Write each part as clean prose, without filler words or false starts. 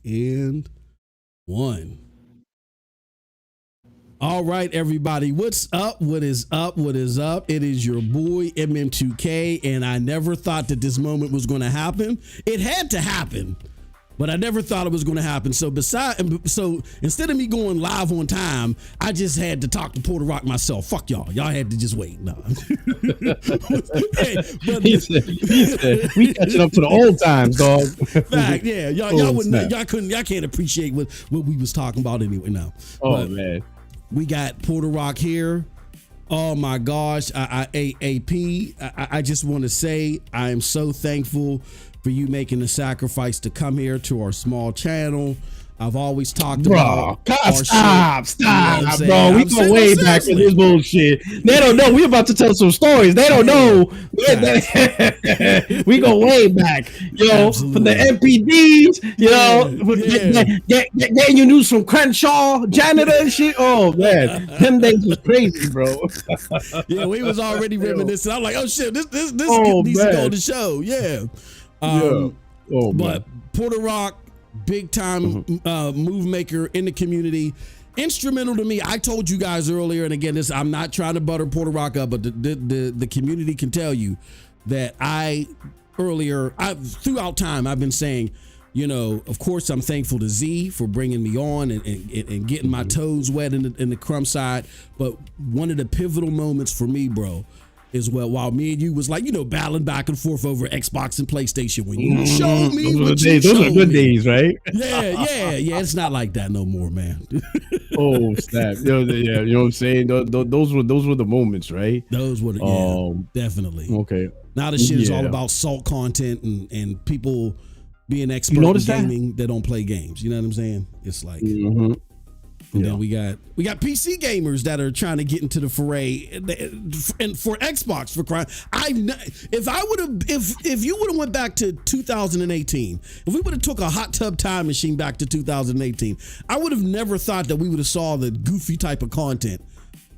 And 1. All right, everybody. What's up? What is up? What is up? It is your boy MM2K, and I never thought that this moment was going to happen. It had to happen, but I never thought it was going to happen. So instead of me going live on time, I just had to talk to PuertoRock myself. Fuck y'all. Y'all had to just wait. No. Hey, he said, we catching up to the old times, dog. Fact, yeah. Y'all can't appreciate what we was talking about anyway now. Oh, man. We got PuertoRock here. Oh my gosh, I just want to say I am so thankful for you making the sacrifice to come here to our small channel. I've always talked about stop, bro. We go way back with this bullshit. They don't know. We about to tell some stories. They don't know. We go way back, from the MPDs, getting you news from Crenshaw, janitor and shit. Oh man, them days was crazy, bro. Yeah, we was already reminiscing. I'm like, oh shit, this needs to go on the show. Yeah. But PuertoRock, big time move maker in the community, instrumental to me. I told you guys earlier, and again, I'm not trying to butter PuertoRock up, but the community can tell you that throughout time I've been saying, of course I'm thankful to Z for bringing me on and getting my toes wet in the crumb side. But one of the pivotal moments for me, bro, is while me and you was like, battling back and forth over Xbox and PlayStation, when you showed me those are good days, right? Yeah. It's not like that no more, man. Oh snap! Yeah, you know what I'm saying? Those were the moments, right? Those were definitely. Okay. Now the shit is all about salt content and people being expert in gaming that don't play games. You know what I'm saying? It's like. And then we got PC gamers that are trying to get into the foray, and for Xbox, for crying. If you would have went back to 2018, if we would have took a hot tub time machine back to 2018, I would have never thought that we would have saw the goofy type of content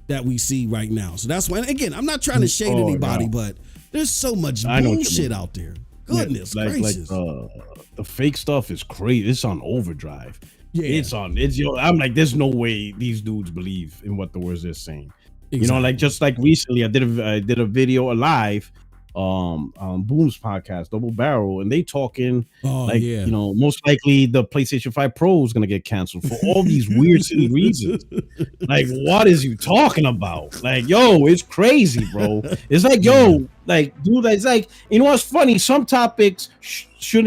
that we see right now. So that's why. And again, I'm not trying to shade anybody, but there's so much bullshit out there. Goodness gracious! The fake stuff is crazy. It's on overdrive. Yeah. I'm like, there's no way these dudes believe in what the words they're saying. Exactly. Just like recently I did a video live on Boom's podcast, Double Barrel, and they talking most likely the PlayStation 5 Pro is gonna get canceled for all these weird silly reasons. Like, what is you talking about? Like, it's crazy, bro. It's like, dude, it's like, what's funny? Some topics should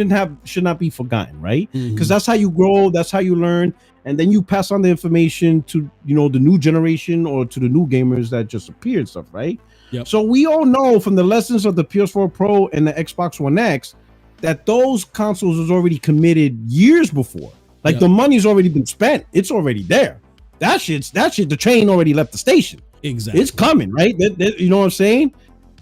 not be forgotten, right? Because that's how you grow, that's how you learn, and then you pass on the information to the new generation or to the new gamers that just appeared and stuff, right? Yep. So we all know from the lessons of the PS4 Pro and the Xbox One X that those consoles was already committed years before. Like, the money's already been spent. It's already there. That shit, the train already left the station. Exactly. It's coming, right? You know what I'm saying?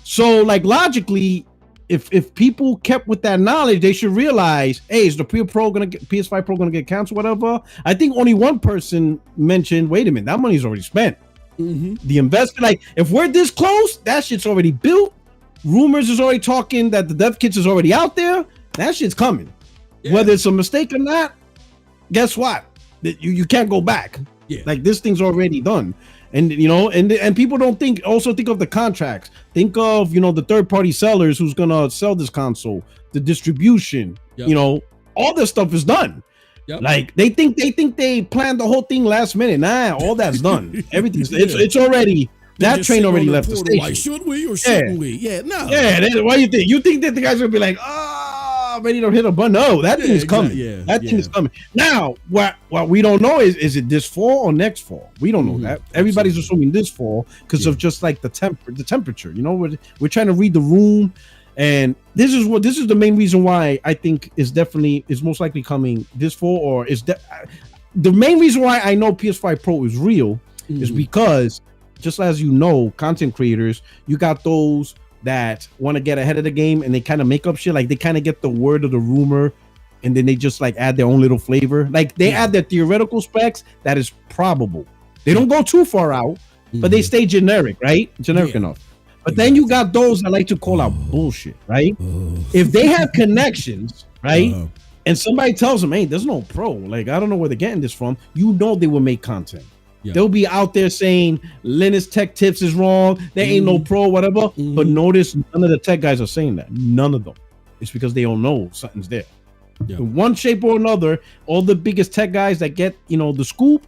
So, like, logically, if people kept with that knowledge, they should realize, hey, is the PS5 Pro gonna get canceled, whatever? I think only one person mentioned, wait a minute, that money's already spent. The investment, like, if we're this close, that shit's already built. Rumors is already talking that the dev kits is already out there. That shit's coming. Whether it's a mistake or not, guess what? You can't go back. Like, this thing's already done. And and people don't think of the contracts. Think of the third-party sellers who's gonna sell this console, the distribution. All this stuff is done. Like, they think they planned the whole thing last minute. Nah, all that's done. Everything's it's already, that train already left the station. Like, should we or shouldn't we? Yeah, no. Yeah, why you think? You think that the guys gonna be like, ready to hit a button? No, that thing is coming. That thing is coming. Now, what we don't know is it this fall or next fall? We don't know that. Everybody's assuming this fall because of just like the temperature. We're trying to read the room. And this is the main reason why I think is most likely coming this fall, or the main reason why I know PS5 Pro is real is because, just as content creators, you got those that want to get ahead of the game and they kind of make up shit. Like, they kind of get the word of the rumor and then they just like add their own little flavor. Like, they add their theoretical specs that is probable. They don't go too far out, but they stay generic, right? Generic enough. But then you got those that like to call out bullshit, right? If they have connections, right? and somebody tells them, hey, there's no pro. Like, I don't know where they're getting this from. You know they will make content. Yeah. They'll be out there saying Linus Tech Tips is wrong. There ain't no pro, whatever. But notice none of the tech guys are saying that. None of them. It's because they don't know something's there. Yeah. In one shape or another, all the biggest tech guys that get, the scoop,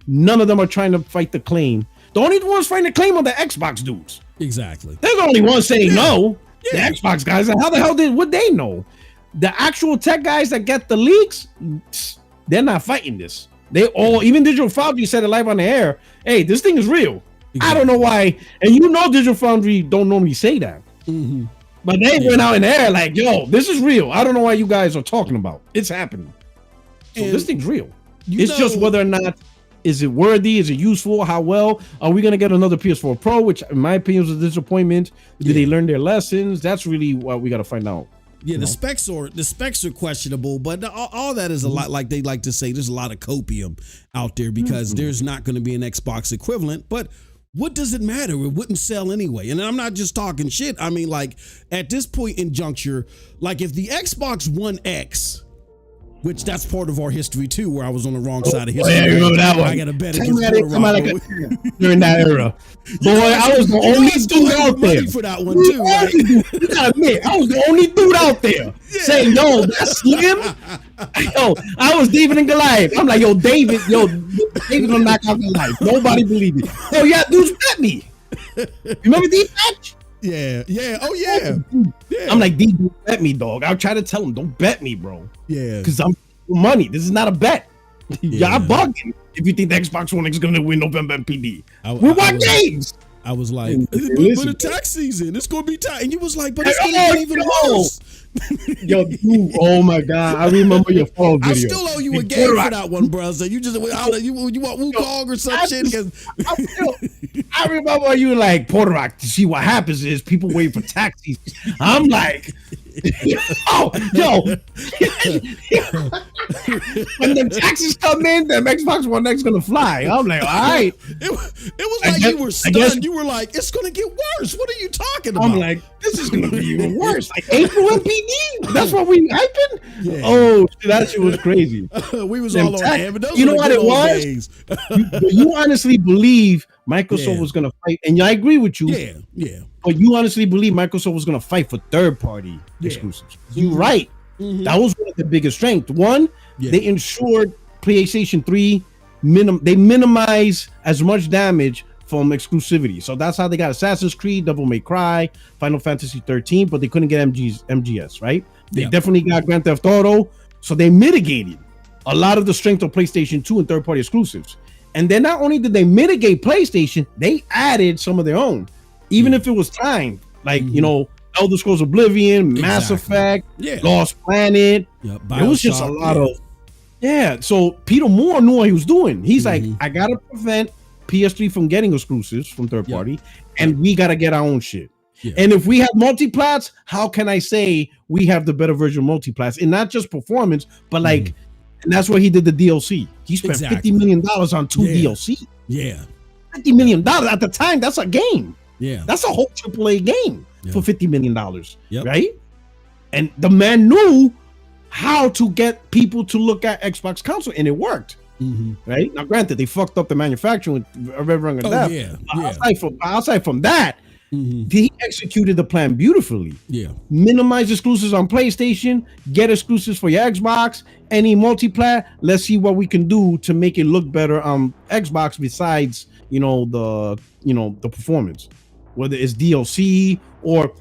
none of them are trying to fight the claim. The only ones fighting the claim are the Xbox dudes. Exactly. They're the only ones saying no. Yeah. The Xbox guys, how the hell would they know? The actual tech guys that get the leaks, they're not fighting this. They all, even Digital Foundry said it live on the air. Hey, this thing is real. Exactly. I don't know why. And Digital Foundry don't normally say that. But they went out in the air like, yo, this is real. I don't know why you guys are talking about. It's happening. So this thing's real. It's just whether or not, is it worthy? Is it useful? How well? Are we going to get another PS4 Pro, which in my opinion was a disappointment? Did they learn their lessons? That's really what we got to find out. Yeah, the specs are questionable, but all that is a lot, like they like to say, there's a lot of copium out there because there's not going to be an Xbox equivalent. But what does it matter? It wouldn't sell anyway. And I'm not just talking shit. I mean, like at this point in juncture, like if the Xbox One X, which that's part of our history too, where I was on the wrong side of history. Yeah, you remember that one. I got to bet against PuertoRock. During that era. Boy, I was the only dude out there. For that one too, right? You gotta admit, I was the only dude out there saying, yo, that's Slim. Yo, I was David and Goliath. I'm like, David gonna knock out Goliath. Nobody believed me. Oh yeah, dudes bet me. Remember the match? Yeah. Oh yeah. I'm like, D, bet me, dog. I'll try to tell him, don't bet me, bro. Yeah. Because I'm money. This is not a bet. Y'all bugging if you think the Xbox One X is gonna win November MPD. We want games. I was like, but the tax season, it's gonna be tax. And you was like, but it's gonna be even worse. Yo, dude, oh my God, I remember your phone video. I still owe you a game for that one, bro. So you just you want Wukong or some shit? I remember you like PuertoRock. To see what happens is people wait for taxis. I'm like, when the taxes come in, the Xbox One X gonna fly. I'm like, all right. It was like you were stunned. You were like, it's gonna get worse. What are you talking about? I'm like, this is gonna be even worse. Like April MPD. That's what we hyping. Yeah. Oh, that shit was crazy. We was all on hand, but you know what it was? You honestly believe Microsoft was gonna fight, and I agree with you. Yeah. But you honestly believe Microsoft was gonna fight for third-party exclusives. You're right. That was one of the biggest strengths. One, they ensured PlayStation 3 they minimize as much damage from exclusivity. So that's how they got Assassin's Creed, Devil May Cry, Final Fantasy 13, but they couldn't get MGS, right? They definitely got Grand Theft Auto, so they mitigated a lot of the strength of PlayStation 2 and third-party exclusives. And then not only did they mitigate PlayStation, they added some of their own, even if it was time, like Elder Scrolls Oblivion, Mass Effect, Lost Planet. It was just a lot of So Peter Moore knew what he was doing. He's like, I gotta prevent PS3 from getting exclusives from third party, and we gotta get our own shit. And if we have multiplats, how can I say we have the better version of multiplats? And not just performance, but like, and that's where he did the DLC. He spent $50 million on 2 DLC. $50 million at the time. That's a game. That's a whole AAA game for $50 million, right? And the man knew how to get people to look at Xbox console, and it worked. Right now, granted, they fucked up the manufacturing with everyone and death. Aside from that, he executed the plan beautifully. Minimize exclusives on PlayStation, get exclusives for your Xbox, any multiplayer. Let's see what we can do to make it look better on Xbox. Besides, the performance, whether it's DLC or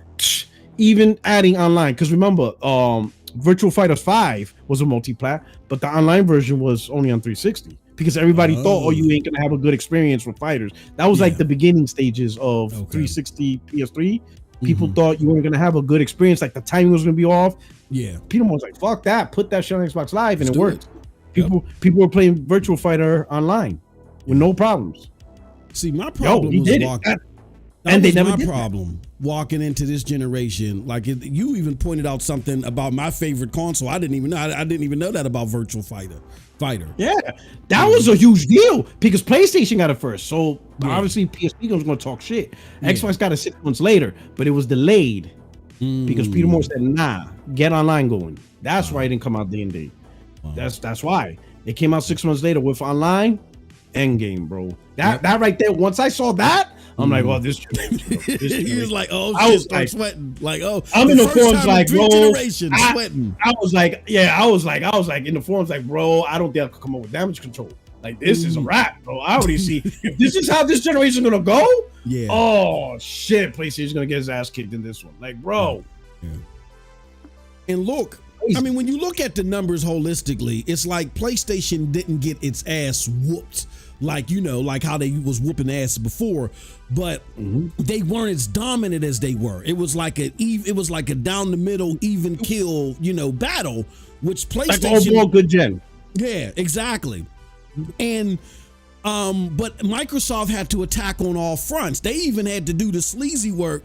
even adding online. Because remember, Virtual Fighter 5 was a multiplayer, but the online version was only on 360 because everybody thought, you ain't gonna have a good experience with fighters. That was like the beginning stages of 360 PS3. People thought you weren't gonna have a good experience, like the timing was gonna be off. Peter was like, fuck that, put that shit on Xbox Live, and it worked. People were playing Virtual Fighter online with no problems. See, my problem was walking. That was my problem walking into this generation. Like you even pointed out something about my favorite console. I didn't even know. I didn't even know that about Virtual Fighter. Yeah, that was a huge deal because PlayStation got it first. So obviously PSP was going to talk shit. Xbox got it 6 months later, but it was delayed. because Peter Moore said, "Nah, get online going." That's why it didn't come out day and date. That's why it came out 6 months later with online Endgame, bro. That right there. Once I saw that, I'm like, "Oh, this." He was like, "Oh, I was like, sweating." Like, "Oh, I'm in the forums like, bro, sweating." I was like, in the forums like, bro, I don't think I could come up with damage control. Like, this is a wrap, bro. I already see if this is how this generation gonna go. Yeah. Oh shit, PlayStation's gonna get his ass kicked in this one. Like, bro. Yeah. And look, I mean, when you look at the numbers holistically, it's like PlayStation didn't get its ass whooped, like, you know, like how they was whooping ass before, but they weren't as dominant as they were. It was like a down the middle, even kill, you know, battle, which PlayStation. Like overall good gen. Yeah, exactly. And but Microsoft had to attack on all fronts. They even had to do the sleazy work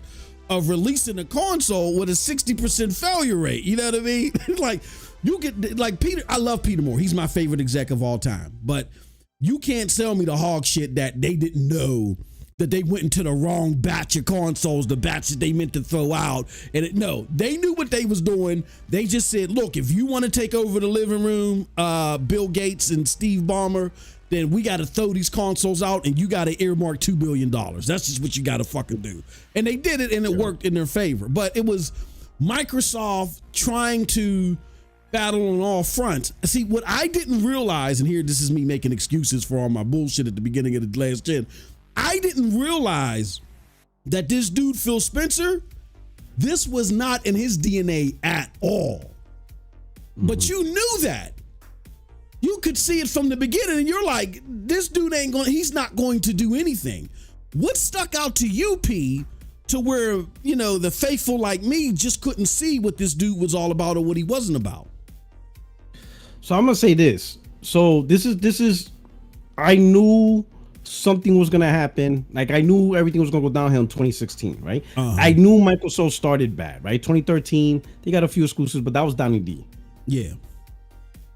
of releasing a console with a 60% failure rate. You know what I mean? Like, you get like Peter. I love Peter Moore. He's my favorite exec of all time. But you can't sell me the hog shit that they didn't know that they went into the wrong batch of consoles, the batch that they meant to throw out. And no, they knew what they was doing. They just said, look, if you want to take over the living room, Bill Gates and Steve Ballmer, then we got to throw these consoles out and you got to earmark $2 billion. That's just what you got to fucking do. And they did it and it worked in their favor. But it was Microsoft trying to battle on all fronts. See, what I didn't realize, and here this is me making excuses for all my bullshit at the beginning of the last gen, I didn't realize that this dude, Phil Spencer, this was not in his DNA at all. But you knew that. You could see it from the beginning and you're like, this dude he's not going to do anything. What stuck out to you, P, to where, you know, the faithful like me just couldn't see what this dude was all about or what he wasn't about? So I'm gonna say this. So this is I knew something was gonna happen. Like, I knew everything was gonna go downhill in 2016, right? I knew Microsoft started bad, right? 2013, they got a few exclusives, but that was Donnie D. Yeah.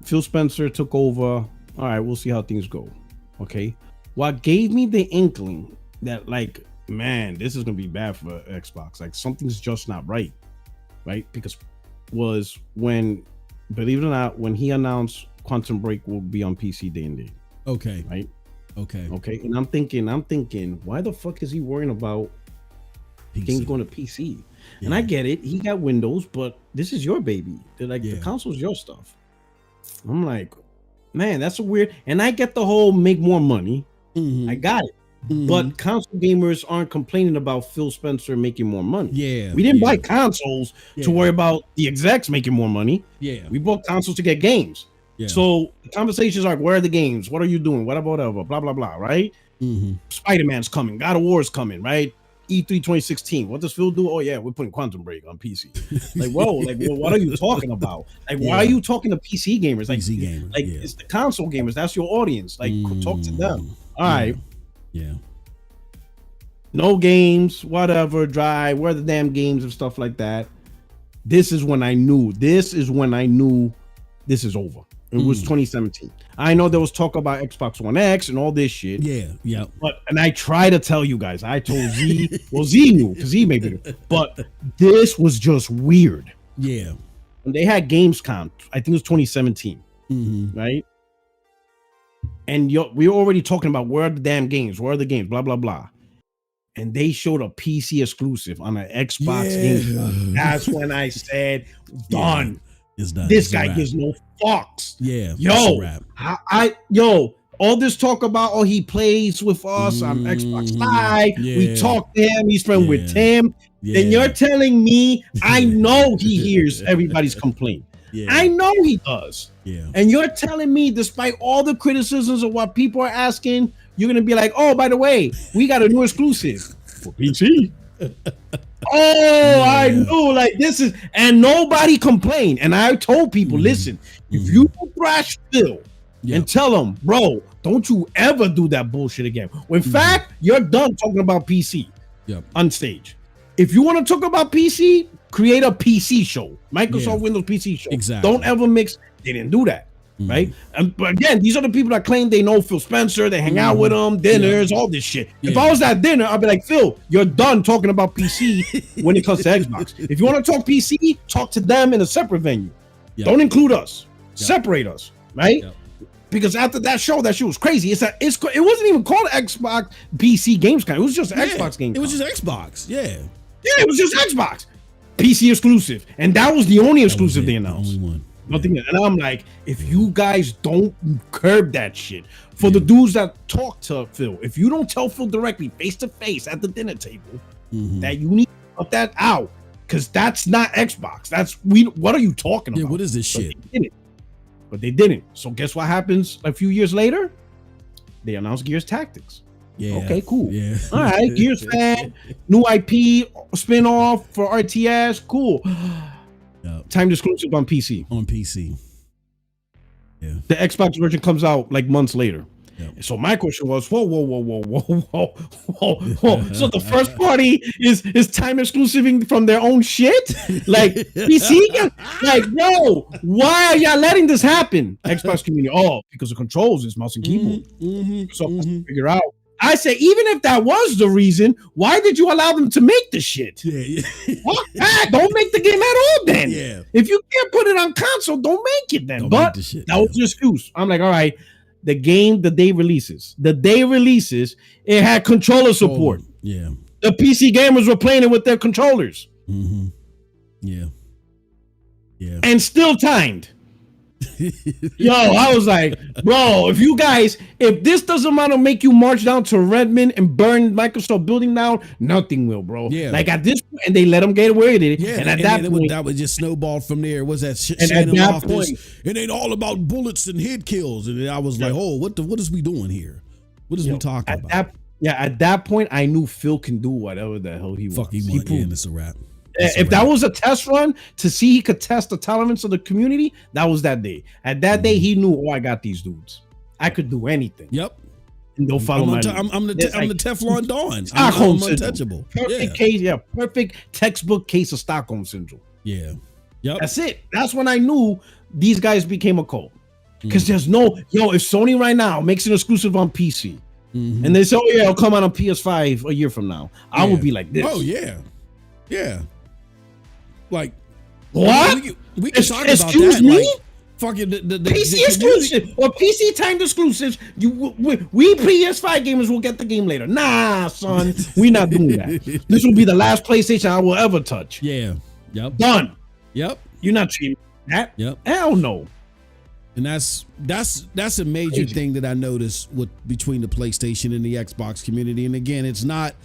Phil Spencer took over. All right, we'll see how things go. Okay. What gave me the inkling that, like, man, this is gonna be bad for Xbox. Like, something's just not right, right? Because was when, believe it or not, when he announced Quantum Break will be on PC day and day. Okay. Right. Okay. And I'm thinking, why the fuck is he worrying about games going to PC? Yeah. And I get it, he got Windows, but this is your baby. They're like, the console's your stuff. I'm like, man, that's a weird. And I get the whole make more money. I got it. But console gamers aren't complaining about Phil Spencer making more money. Yeah. We didn't buy consoles to worry about the execs making more money. Yeah. We bought consoles to get games. Yeah. So the conversations are, where are the games? What are you doing? Whatever, blah, blah, blah, right? Spider-Man's coming. God of War's coming, right? E3 2016. What does Phil do? Oh, yeah, we're putting Quantum Break on PC. Like, whoa, like, well, what are you talking about? Like, why are you talking to PC gamers? Like, PC gamers, like it's the console gamers. That's your audience. Like, talk to them. All right. Yeah. No games, whatever, dry, where are the damn games and stuff like that. This is when I knew this is over. It was 2017. I know there was talk about Xbox One X and all this shit. Yeah. And I try to tell you guys, I told Z, well, Z knew because he made it. But this was just weird. Yeah. When they had Gamescom, I think it was 2017, right? And we were already talking about where are the damn games, where are the games, blah, blah, blah. And they showed a PC exclusive on an Xbox game. That's when I said, done. Yeah. It's done. This guy gives no fucks. Yeah. Yo, all this talk about, he plays with us on Xbox Live. We talk to him. He's friends with Tim. Then you're telling me, I know he hears everybody's complaint. I know he does. And you're telling me, despite all the criticisms of what people are asking, you're going to be like, oh, by the way, we got a new exclusive for PC. I knew, like, this is, and nobody complained. And I told people, listen, if you thrash Phil and tell him, bro, don't you ever do that bullshit again. In fact, you're done talking about PC on stage. If you want to talk about PC, create a PC show. Microsoft Windows PC show. Exactly. Don't ever mix. They didn't do that. right? But again, these are the people that claim they know Phil Spencer. They hang out with him, dinners, all this shit. If I was at dinner, I'd be like, Phil, you're done talking about PC when it comes to Xbox. If you want to talk PC, talk to them in a separate venue. Don't include us. Separate us, right? Because after that show, that shit was crazy. It wasn't even called Xbox PC Gamescom. It was just Xbox Gamescom. It was just Xbox. Yeah, it was just Xbox PC exclusive, and that was the only exclusive they announced. The only one. Nothing. And I'm like, if you guys don't curb that shit, for the dudes that talk to Phil, if you don't tell Phil directly, face to face at the dinner table, that you need to cut that out, because that's not Xbox. What are you talking about? Yeah, what is this shit? But they didn't. So guess what happens a few years later? They announced Gears Tactics. Yeah. Okay, cool. Yeah. All right, Gears fan, new IP spin-off for RTS. Cool. Timed exclusive on PC. On PC. Yeah. The Xbox version comes out like months later. So my question was, whoa. So the first party is time exclusiving from their own shit? Like PC? Like, no, why are y'all letting this happen? Xbox community, because the controls is mouse and keyboard. So figure out. I say, even if that was the reason, why did you allow them to make the shit? Don't make the game at all then. Yeah. If you can't put it on console, don't make it then. But that was the excuse. I'm like, all right. The game, the day releases, it had controller support. Yeah. The PC gamers were playing it with their controllers. Yeah. And still timed. Yo, I was like, bro, if this doesn't want to make you march down to Redmond and burn Microsoft building down, nothing will, bro. Yeah. Like at this point, and they let them get away with it. Yeah. And at that point, that was just snowballed from there. Was that Shannon Loftus? It ain't all about bullets and head kills. And I was like, what is we doing here? What is we talking about? At that point, I knew Phil can do whatever the hell he wants. And it's a wrap. If that was a test run to see he could test the tolerance of the community, that was that day. At that day, he knew, I got these dudes. I could do anything. Yep. And they'll follow my lead. I'm the Teflon Dawn. Stockholm I'm untouchable. Perfect case, perfect textbook case of Stockholm syndrome. Yeah. Yep. That's it. That's when I knew these guys became a cult. Because there's if Sony right now makes an exclusive on PC, and they say, it'll come out on PS5 a year from now, I would be like this. Oh, yeah. Yeah. Like, what? We can talk about excuse that. Me? Like, fucking the PC exclusive or PC timed exclusives. We PS5 gamers will get the game later. Nah, son, we're not doing that. This will be the last PlayStation I will ever touch. Yeah. Yep. Done. Yep. You're not treating that. Yep. Hell no. And that's a major thing that I noticed between the PlayStation and the Xbox community. And again, it's not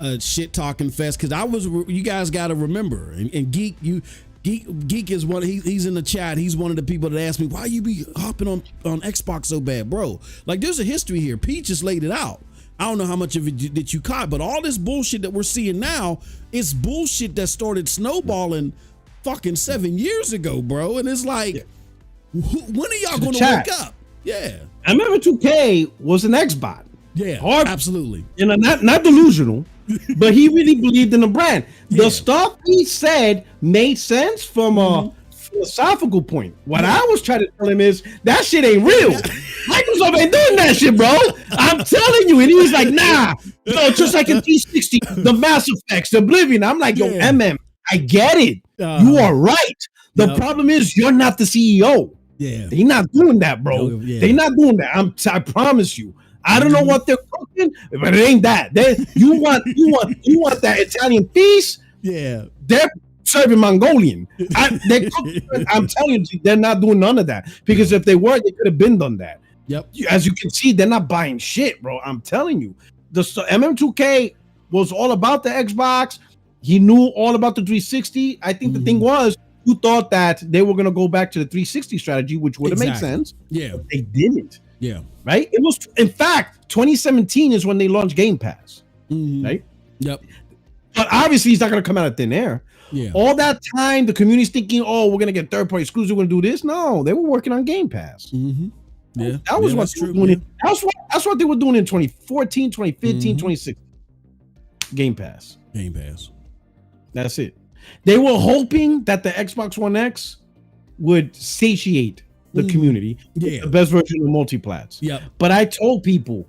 a shit talking fest, because you guys got to remember, and Geek is one. He's in the chat. He's one of the people that asked me, why you be hopping on Xbox so bad, bro? Like, there's a history here. Pete just laid it out. I don't know how much of it that you caught, but all this bullshit that we're seeing now is bullshit that started snowballing fucking 7 years ago, bro. And it's like, when are y'all going to wake up? Yeah. MM2K was an Xbot. Yeah, absolutely. Not delusional, but he really believed in the brand. The stuff he said made sense from a philosophical point. What I was trying to tell him is that shit ain't real. Microsoft ain't doing that shit, bro. I'm telling you. And he was like, nah. No, just like in 360, the Mass Effects, the Oblivion. I'm like, MM, I get it. You are right. The problem is you're not the CEO. Yeah, they're not doing that, bro. They're not doing that. I promise you. I don't know what they're cooking, but it ain't that. You want that Italian feast? Yeah, they're serving Mongolian. I'm telling you, they're not doing none of that, because if they were, they could have been done that. Yep. As you can see, they're not buying shit, bro. I'm telling you, the MM2K was all about the Xbox. He knew all about the 360. I think the thing was, you thought that they were gonna go back to the 360 strategy, which would have made sense. Yeah, but they didn't. Yeah. Right? It was, in fact, 2017 is when they launched Game Pass. Right? Yep. But obviously, he's not going to come out of thin air. Yeah. All that time, the community's thinking, we're going to get third-party exclusive, we're going to do this. No, they were working on Game Pass. Yeah. That was what they were doing. That's what they were doing in 2014, 2015, 2016. Game Pass. That's it. They were hoping that the Xbox One X would satiate the community. Yeah. The best version of multiplats. Yep. But I told people,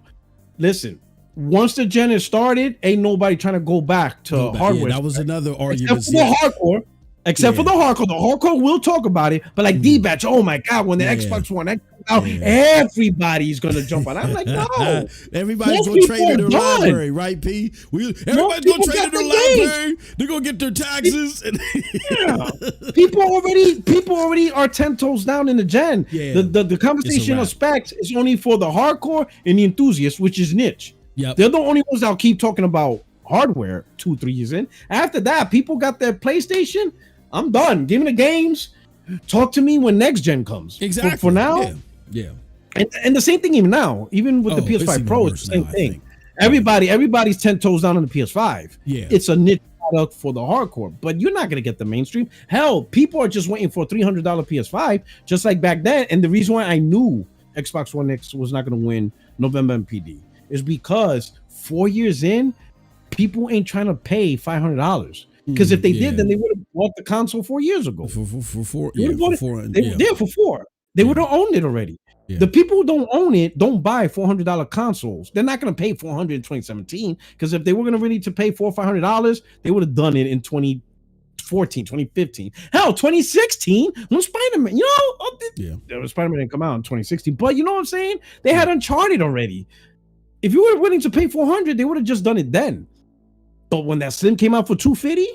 listen, once the gen is started, ain't nobody trying to go back to hardware. Yeah, that was another argument. Except for the hardcore. Except for the hardcore will talk about it. But like D-Batch, oh my God, when the Xbox One X comes out, everybody's gonna jump on. I'm like, no. Everybody's gonna trade in their library, right, P? Everybody's gonna trade in their library. They're gonna get their taxes. People already are 10 toes down in the gen. Yeah. The conversation of specs is only for the hardcore and the enthusiasts, which is niche. Yep. They're the only ones that'll keep talking about hardware 2-3 years in. After that, people got their PlayStation. I'm done. Give me the games. Talk to me when next gen comes. Exactly. For now, yeah. And the same thing even now, even with the PS5 Pro, it's the same thing. Everybody's 10 toes down on the PS5. Yeah, it's a niche product for the hardcore, but you're not gonna get the mainstream. Hell, people are just waiting for a $300 PS5, just like back then. And the reason why I knew Xbox One X was not gonna win November MPD is because 4 years in, people ain't trying to pay $500. Because if they did, then they would have bought the console 4 years ago. For 4, they were there for 4. They would have owned it already. Yeah. The people who don't own it don't buy $400 consoles. They're not going to pay $400 in 2017. Because if they were going to really to pay $400 or $500, they would have done it in 2014, 2015. Hell, 2016 when Spider-Man, Spider-Man didn't come out in 2016. But you know what I'm saying? They had Uncharted already. If you were willing to pay $400, they would have just done it then. But when that Slim came out for $250,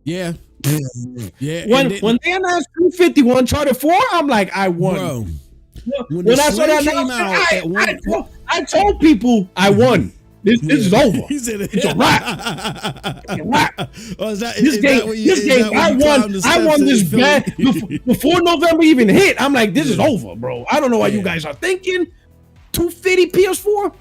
yeah. When they announced $250 on Uncharted 4, I'm like, I won. Bro, when I saw that announcement, I told people I won. This is over. He said it's a wrap. It's a wrap. This game, I won this bet before November even hit. I'm like, this is over, bro. I don't know what you guys are thinking. $250 PS4.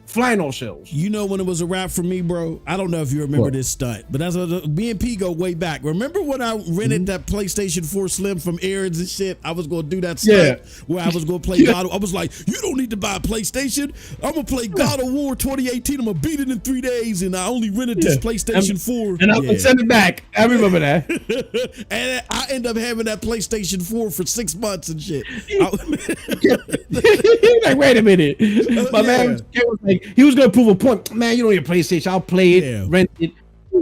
Flying on shells. You know when it was a wrap for me, bro? I don't know if you remember this stunt, but that's me and P go way back. Remember when I rented that PlayStation 4 Slim from Aaron's and shit? I was going to do that stunt where I was going to play God. I was like, you don't need to buy a PlayStation. I'm going to play God of War 2018. I'm going to beat it in 3 days, and I only rented this PlayStation 4. And I'm going to send it back. I remember that. And I end up having that PlayStation 4 for 6 months and shit. Like, wait a minute. My man was like, he was gonna prove a point. Man, you don't need a PlayStation. I'll play it, rent it,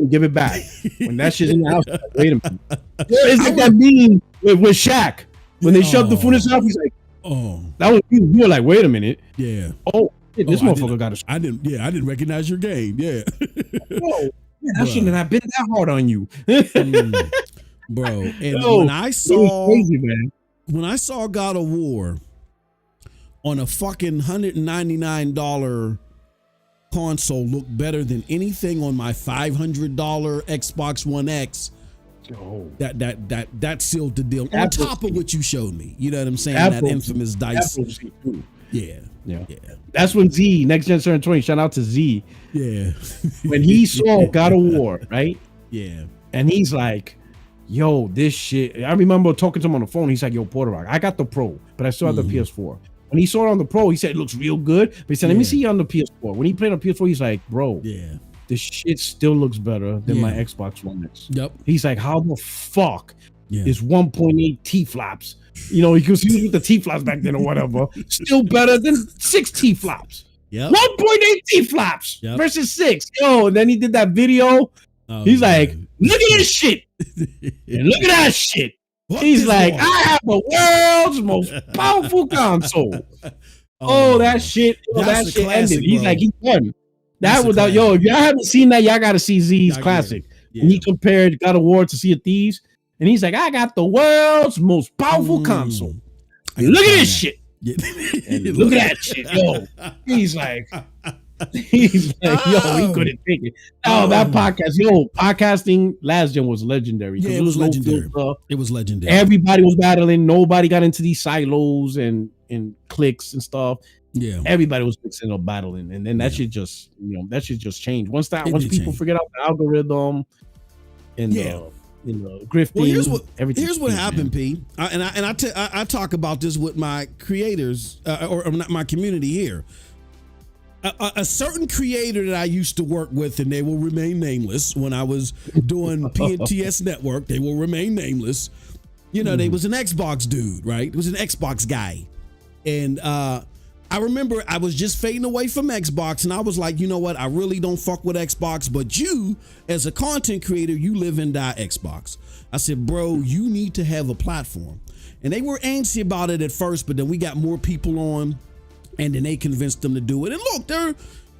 give it back. When that shit's in the house, like, wait a minute. Where is it that meme with Shaq? When they shoved the food in his mouth, he's like, that was you. You were like, wait a minute. Yeah. This motherfucker got a. I didn't recognize your game. Yeah. That shouldn't have been that hard on you. Bro. And when I saw crazy, man. When I saw God of War on a fucking $199 console look better than anything on my $500 Xbox One X. That sealed the deal. On top of what you showed me, you know what I'm saying? That infamous dice. Yeah. That's when Z, Next Gen 20. Shout out to Z. Yeah. When he saw God of War, right? Yeah. And he's like, yo, this shit. I remember talking to him on the phone. He's like, yo, PuertoRock, I got the Pro, but I still have the PS4. When he saw it on the Pro, he said it looks real good. But he said, let me see you on the PS4. When he played on PS4, he's like, bro, this shit still looks better than my Xbox One X. Yep. He's like, how the fuck is 1.8 T-flops? You know, he was with the T-flops back then or whatever. Still better than 6 T-flops. Yep. 1.8 T-flops versus 6. Yo, and then he did that video. He's like, look at this shit. And look at that shit. He's like, I have the world's most powerful console. That shit. That shit classic, ended. He's like, he won. That was that. Yo, if y'all haven't seen that, y'all got to see Z's classic. And he compared God of War to Sea of Thieves. And he's like, I got the world's most powerful console. Look at this shit. And look at that shit. Yo, he's like, yo, he couldn't take it. That podcast, podcasting last gen was legendary. Yeah, it was legendary. It was legendary. Everybody was battling. Nobody got into these silos and cliques and stuff. Yeah, everybody was mixing up battling, and then that shit just, changed. Once people figured out the algorithm and grifting. Well, here's what happened, P. I talk about this with my creators or not my community here. A certain creator that I used to work with, and they will remain nameless when I was doing PNTS Network, they will remain nameless. You know, they was an Xbox dude, right? It was an Xbox guy. And I remember I was just fading away from Xbox, and I was like, you know what? I really don't fuck with Xbox, but you, as a content creator, you live and die Xbox. I said, bro, you need to have a platform. And they were antsy about it at first, but then we got more people on, and then they convinced them to do it. And look,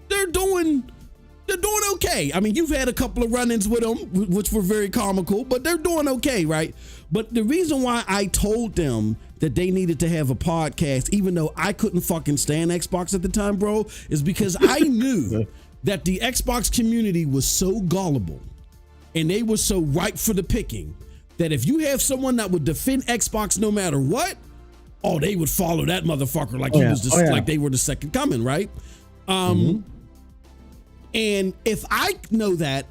they're doing okay. I mean, you've had a couple of run-ins with them, which were very comical, but they're doing okay, right? But the reason why I told them that they needed to have a podcast, even though I couldn't fucking stand Xbox at the time, bro, is because I knew that the Xbox community was so gullible and they were so ripe for the picking that if you have someone that would defend Xbox no matter what, oh, they would follow that motherfucker like he was just like they were the second coming, right? And if I know that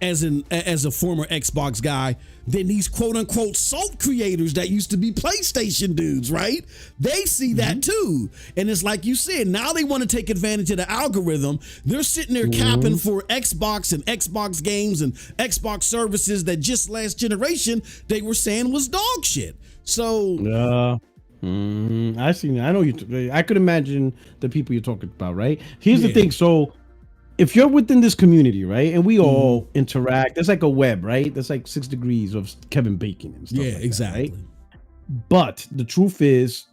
as a former Xbox guy, then these quote unquote salt creators that used to be PlayStation dudes, right? They see that too. And it's like you said, now they want to take advantage of the algorithm. They're sitting there capping for Xbox and Xbox games and Xbox services that just last generation they were saying was dog shit. So I see. I know you. I could imagine the people you're talking about, right? Here's the thing. So if you're within this community, right, and we all interact, there's like a web, right? There's like 6 degrees of Kevin Bacon and stuff. Yeah, like exactly. That, right? But the truth is,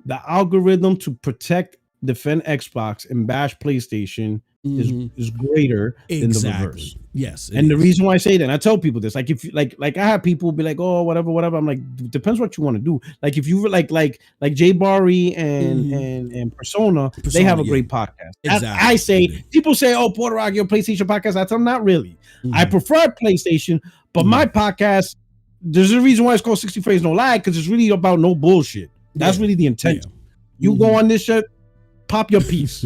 the algorithm to protect, defend Xbox and bash PlayStation is greater than the reverse. Yes, and the reason why I say that, and I tell people this, like if you like I have people be like, oh, whatever. I'm like, depends what you want to do. Like if you were like Jay Barry and Persona, they have a great podcast. Exactly. I say people say, oh, PuertoRock, your PlayStation podcast. I tell them not really. I prefer PlayStation, but my podcast, there's a reason why it's called 60 Frames No Lag, because it's really about no bullshit. That's really the intent. You go on this shit, pop your piece.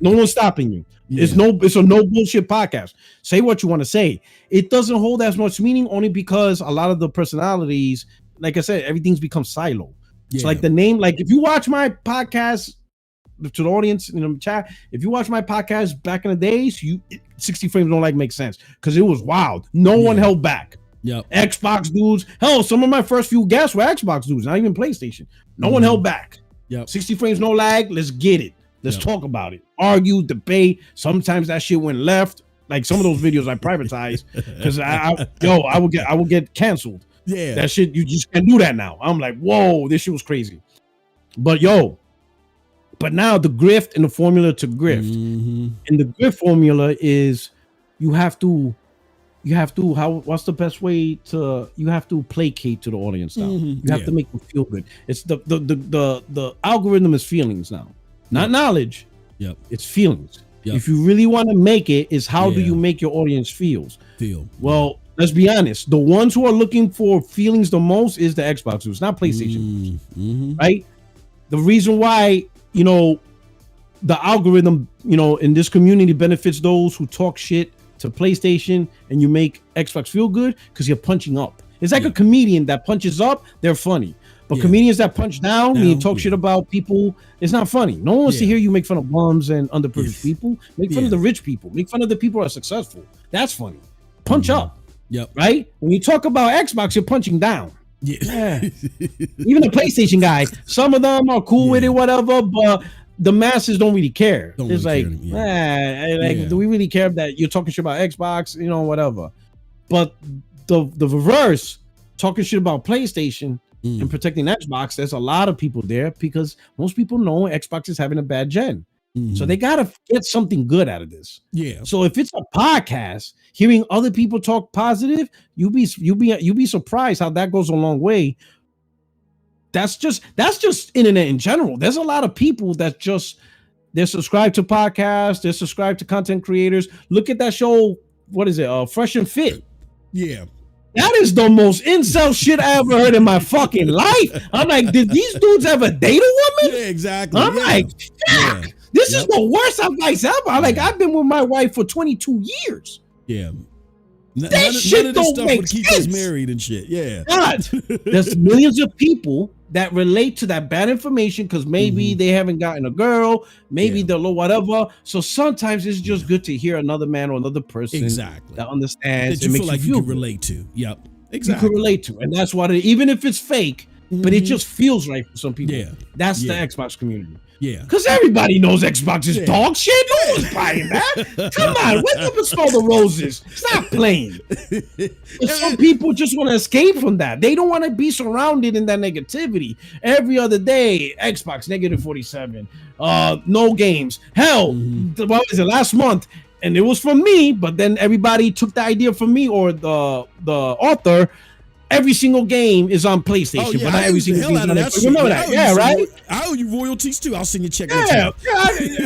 No one's stopping you. It's a no bullshit podcast. Say what you want to say. It doesn't hold as much meaning only because a lot of the personalities, like I said, everything's become silo. It's like the name, like if you watch my podcast, to the audience in the chat, if you watch my podcast back in the days, 60 Frames Don't Like makes sense because it was wild. No one held back. Xbox dudes. Hell, some of my first few guests were Xbox dudes, not even PlayStation. No one held back. 60 Frames No Lag. Let's get it. Let's talk about it. Argue, debate. Sometimes that shit went left. Like some of those videos I privatized because I would get canceled. Yeah, that shit, you just can't do that now. I'm like, whoa, this shit was crazy. But now the grift and the formula to grift, and the grift formula is you have to what's the best way to, you have to placate to the audience now. You have to make them feel good. It's the algorithm is feelings now, not knowledge. It's feelings. If you really want to make it, is how do you make your audience feel? Well, let's be honest. The ones who are looking for feelings the most is the Xbox dudes, not PlayStation, right? The reason why, the algorithm, in this community benefits those who talk shit to PlayStation and you make Xbox feel good because you're punching up. It's like a comedian that punches up, they're funny. But comedians that punch down and talk shit about people, it's not funny. No one wants to hear you make fun of bums and underprivileged people. Make fun of the rich people. Make fun of the people who are successful. That's funny. Punch up. Right? When you talk about Xbox, you're punching down. Even the PlayStation guy, some of them are cool with it, whatever, but the masses don't really care. It's like, do we really care that you're talking shit about Xbox, whatever. But the reverse, talking shit about PlayStation and protecting Xbox, there's a lot of people there because most people know Xbox is having a bad gen. So they gotta get something good out of this. So if it's a podcast, hearing other people talk positive, you'll be surprised how that goes a long way. That's just internet in general. There's a lot of people that they're subscribed to podcasts, they're subscribed to content creators. Look at that show. What is it? Fresh and Fit. That is the most incel shit I ever heard in my fucking life. I'm like, did these dudes ever date a woman? Exactly. I'm like, fuck. This is the worst advice ever. I've been with my wife for 22 years. That shit don't make sense. Keep us married and shit. God, there's millions of people that relate to that bad information because maybe they haven't gotten a girl, maybe they're low, whatever. So sometimes it's just good to hear another man or another person that understands that you feel like you can relate to. exactly. you can relate to, and that's what even if it's fake, but it just feels right for some people. Yeah. That's the Xbox community. Yeah. Because everybody knows Xbox is dog shit. No one's buying that. Come on, wake up and smell the roses. Stop playing. But some people just want to escape from that. They don't want to be surrounded in that negativity. Every other day, Xbox -47. No games. Hell, what was it last month? And it was from me, but then everybody took the idea from me or the author. Every single game is on PlayStation, but not every single game. Remember that? Yeah, right? I owe you royalties too. I'll send you a check. Yeah.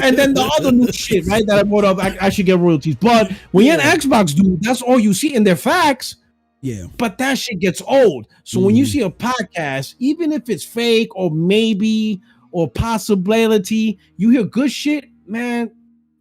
And then the other new shit, right? That I brought up, I should get royalties. But when you're an Xbox dude, that's all you see, and they're facts. Yeah. But that shit gets old. So when you see a podcast, even if it's fake or maybe or possibility, you hear good shit, man.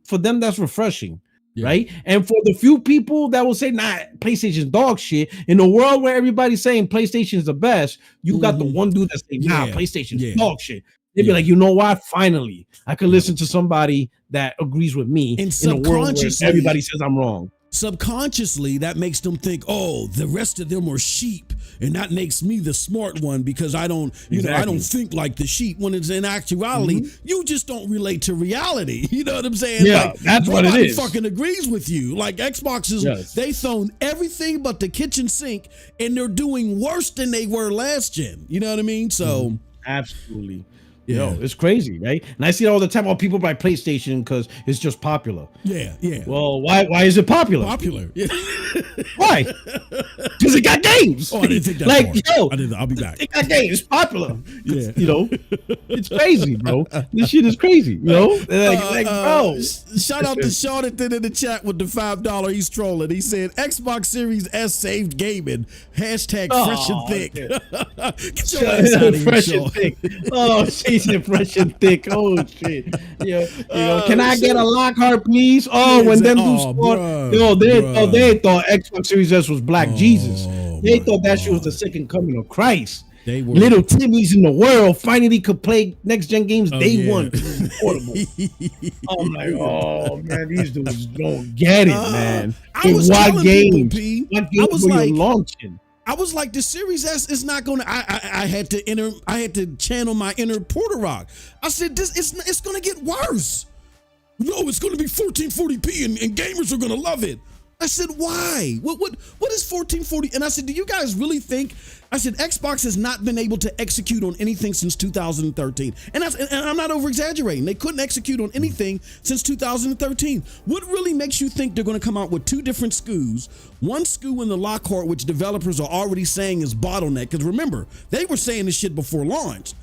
For them, that's refreshing. Yeah. Right. And for the few people that will say, nah, PlayStation's dog shit, in a world where everybody's saying PlayStation's the best, you got the one dude that say, nah, PlayStation's dog shit. They'd be like, you know what? Finally, I could listen to somebody that agrees with me and in a world where everybody says I'm wrong. Subconsciously, that makes them think, oh, the rest of them are sheep, and that makes me the smart one because I don't, I don't think like the sheep. When it's in actuality, you just don't relate to reality. You know what I'm saying? Yeah, like, that's what it is. Fucking agrees with you. Like Xbox is, they thrown everything but the kitchen sink, and they're doing worse than they were last gen. You know what I mean? So absolutely. Yeah, it's crazy, right? And I see it all the time. People buy PlayStation because it's just popular. Yeah. Well, why is it popular? Yeah. Why? Because it got games. Oh, I didn't think that. Like, I'll be back. It got games. It's popular. Yeah, it's crazy, bro. This shit is crazy. Bro. Shout out to Jonathan in the chat with the $5. He's trolling. He said Xbox Series S saved gaming. Hashtag fresh and thick. Get your ass out of here, fresh and thick. Oh, shit. Fresh and thick. Oh shit. Can I get a Lockhart, please? Oh, when them dudes scored, they thought Xbox Series S was Black Jesus. They thought that shit was the second coming of Christ. They were little Timmys in the world finally could play next gen games day one. Portable. I'm like, oh man, these dudes don't get it, man. I was telling people, P. I was like launching. I was like, the Series S is not going to. I had to channel my inner PuertoRock. I said, it's going to get worse. No, it's going to be 1440p and gamers are going to love it. I said, why? What is 1440? And I said, do you guys really think? I said, Xbox has not been able to execute on anything since 2013. And I'm not over exaggerating. They couldn't execute on anything since 2013. What really makes you think they're going to come out with two different SKUs? One SKU in the Lockhart, which developers are already saying is bottleneck. Because remember, they were saying this shit before launch.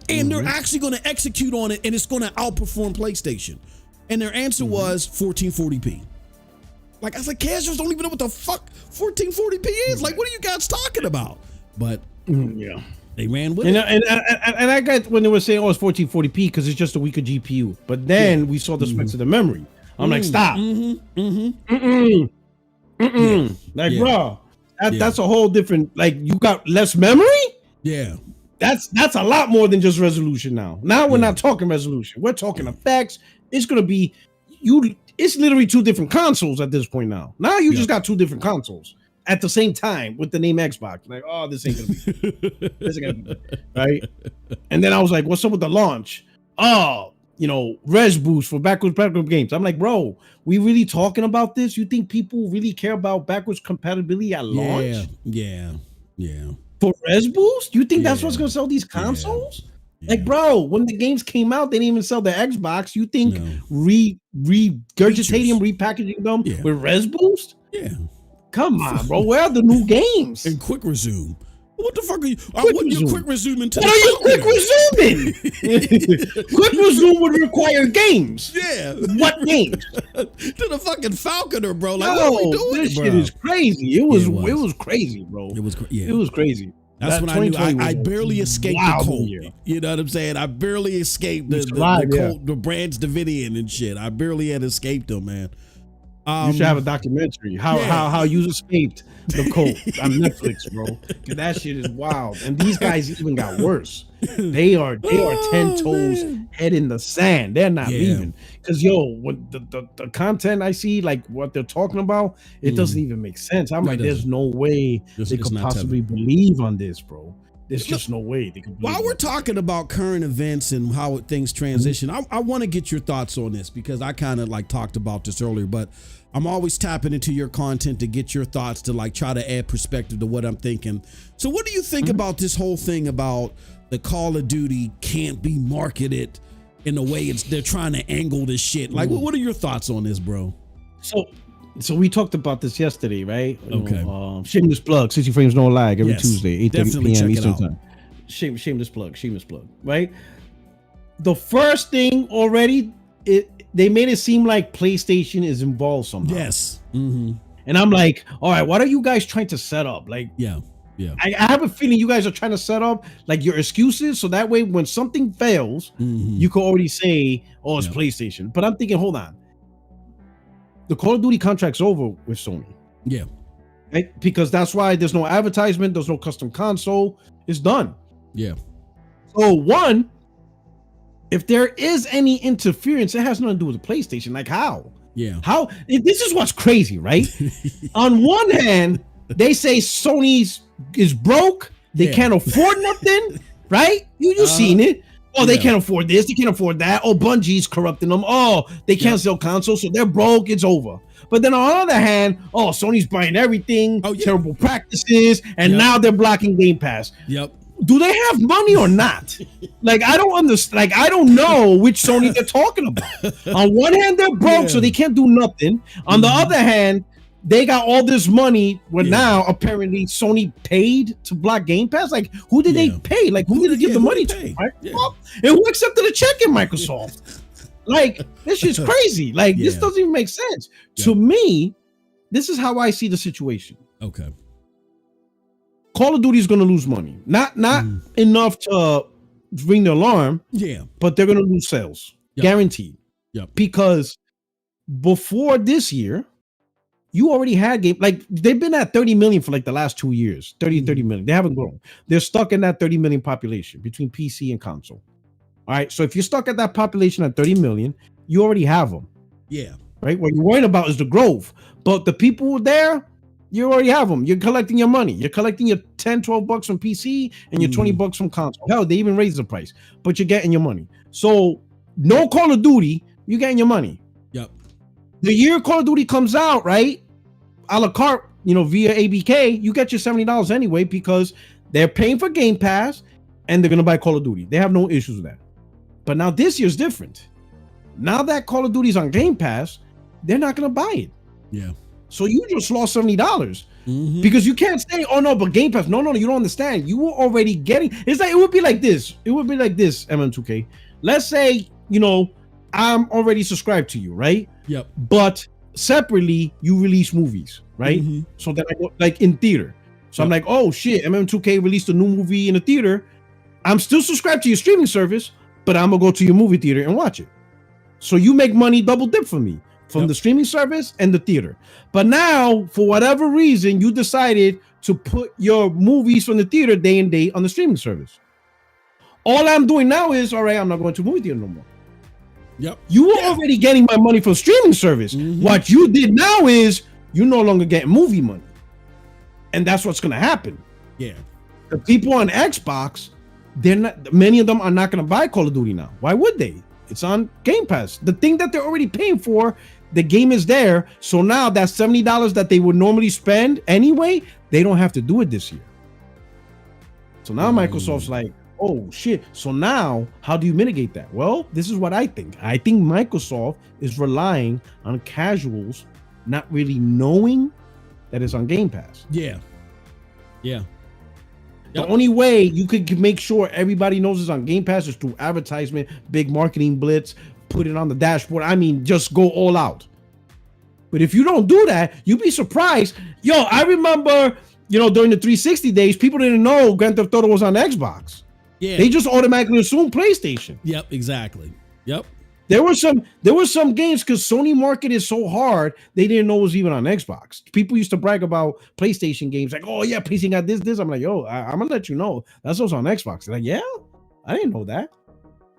And they're actually going to execute on it, and it's going to outperform PlayStation. And their answer was 1440p. Like, I was like, casuals don't even know what the fuck 1440p is. Like, what are you guys talking about? But they ran with it. And I got when they were saying, oh, it's 1440p because it's just a weaker GPU. But then we saw the specs of the memory. I'm like, stop. Like, bro, that's a whole different, like, you got less memory? Yeah. That's a lot more than just resolution now. Now we're not talking resolution. We're talking effects. It's going to be, it's literally two different consoles at this point now. Now you just got two different consoles at the same time with the name Xbox. Like, oh, this ain't gonna be, this ain't gonna be right. And then I was like, what's up with the launch? Oh, res boost for backwards games. I'm like, bro, we really talking about this? You think people really care about backwards compatibility at launch? Yeah. For res boost? You think that's what's gonna sell these consoles? Yeah. Like, bro, when the games came out, they didn't even sell the Xbox. You think regurgitating them, repackaging them with res boost? Yeah. Come on, bro. Where are the new games? And quick resume. What the fuck are you? I wouldn't you quick resume into what are you quick resuming? Quick resume would require games. Yeah. What games? To the fucking Falconer, bro. Like, what are we doing? This shit is crazy. It was crazy, bro. It was crazy. That's when I knew I barely escaped the cold. You know what I'm saying? I barely escaped the Brands Davidian and shit. I barely had escaped them, man. You should have a documentary. How you escaped the cult on Netflix, bro. That shit is wild. And these guys even got worse. They are 10 toes head in the sand. They're not leaving. Because what the content I see, like what they're talking about, it doesn't even make sense. I'm like, there's no way they could possibly believe on this, bro. There's just no way they could. While we're talking about current events and how things transition, I want to get your thoughts on this, because I kind of like talked about this earlier, but I'm always tapping into your content to get your thoughts, to like try to add perspective to what I'm thinking. So what do you think about this whole thing about the Call of Duty can't be marketed in the way they're trying to angle this shit? Like, what are your thoughts on this, bro? So we talked about this yesterday, right? Okay. Shameless plug, 60 Frames No Lag every Tuesday, 8:30 p.m. Eastern time. Shameless plug, right? The first thing already, they made it seem like PlayStation is involved somehow. Yes. And I'm like, all right, what are you guys trying to set up? Like, I have a feeling you guys are trying to set up like your excuses, so that way when something fails, you can already say, oh, it's PlayStation. But I'm thinking, hold on. The Call of Duty contract's over with Sony. Yeah. Right? Because that's why there's no advertisement, there's no custom console. It's done. Yeah. So one, if there is any interference, it has nothing to do with the PlayStation. Like how? Yeah. How? This is what's crazy, right? On one hand, they say Sony's is broke. They can't afford nothing, right? You seen it. Oh, they can't afford this. They can't afford that. Oh, Bungie's corrupting them. Oh, they can't sell consoles, so they're broke. It's over. But then on the other hand, oh, Sony's buying everything. Terrible practices, and now they're blocking Game Pass. Yep. Do they have money or not? Like, I don't understand. Like, I don't know which Sony they're talking about. On one hand, they're broke, so they can't do nothing. On the other hand, they got all this money where now apparently Sony paid to block Game Pass. Like, who did they pay? Like, who did they give the money to? Right? And who accepted a check in Microsoft? Like, this shit's crazy. Like, this doesn't even make sense. To me, this is how I see the situation. Okay. Call of Duty is going to lose money. Not enough to ring the alarm. Yeah. But they're going to lose sales. Guaranteed. Yep. Because before this year, you already had game, like they've been at 30 million for like the last 2 years, 30 million. They haven't grown. They're stuck in that 30 million population between PC and console. All right. So if you're stuck at that population at 30 million, you already have them. Yeah. Right. What you're worried about is the growth. But the people there, you already have them. You're collecting your money. You're collecting your 10, 12 bucks from PC and your 20 bucks from console. Hell, they even raised the price, but you're getting your money. So no Call of Duty, you're getting your money. Yep. The year Call of Duty comes out, right? A la carte, via ABK, you get your $70 anyway because they're paying for Game Pass and they're going to buy Call of Duty. They have no issues with that. But now this year's different. Now that Call of Duty's on Game Pass, they're not going to buy it. Yeah. So you just lost $70 because you can't say, oh no, but Game Pass. No, you don't understand. You were already getting, it's like, it would be like this. MM2K. Let's say, I'm already subscribed to you, right? Yep. But separately, you release movies, right? So that I go, like in theater. So I'm like, oh shit, MM2K released a new movie in the theater. I'm still subscribed to your streaming service, but I'm gonna go to your movie theater and watch it. So you make money double dip for me from the streaming service and the theater. But now, for whatever reason, you decided to put your movies from the theater day and date on the streaming service. All I'm doing now is, all right, I'm not going to movie theater no more. Yep. You were already getting my money from streaming service. What you did now is you're no longer getting movie money. And that's what's going to happen. Yeah. The people on Xbox, many of them are not going to buy Call of Duty now. Why would they? It's on Game Pass. The thing that they're already paying for, the game is there. So now that $70 that they would normally spend anyway, they don't have to do it this year. So now Microsoft's like, oh shit. So now how do you mitigate that? Well, this is what I think. I think Microsoft is relying on casuals not really knowing that it's on Game Pass. Yeah. The only way you could make sure everybody knows it's on Game Pass is through advertisement, big marketing blitz, put it on the dashboard. I mean, just go all out. But if you don't do that, you'd be surprised. Yo, I remember, during the 360 days, people didn't know Grand Theft Auto was on Xbox. Yeah. They just automatically assumed PlayStation. Yep, exactly. Yep. There were some games because Sony marketed so hard they didn't know it was even on Xbox. People used to brag about PlayStation games like, oh yeah, PlayStation got this. I'm like, yo, I'm gonna let you know that's what's on Xbox. They're like, yeah, I didn't know that.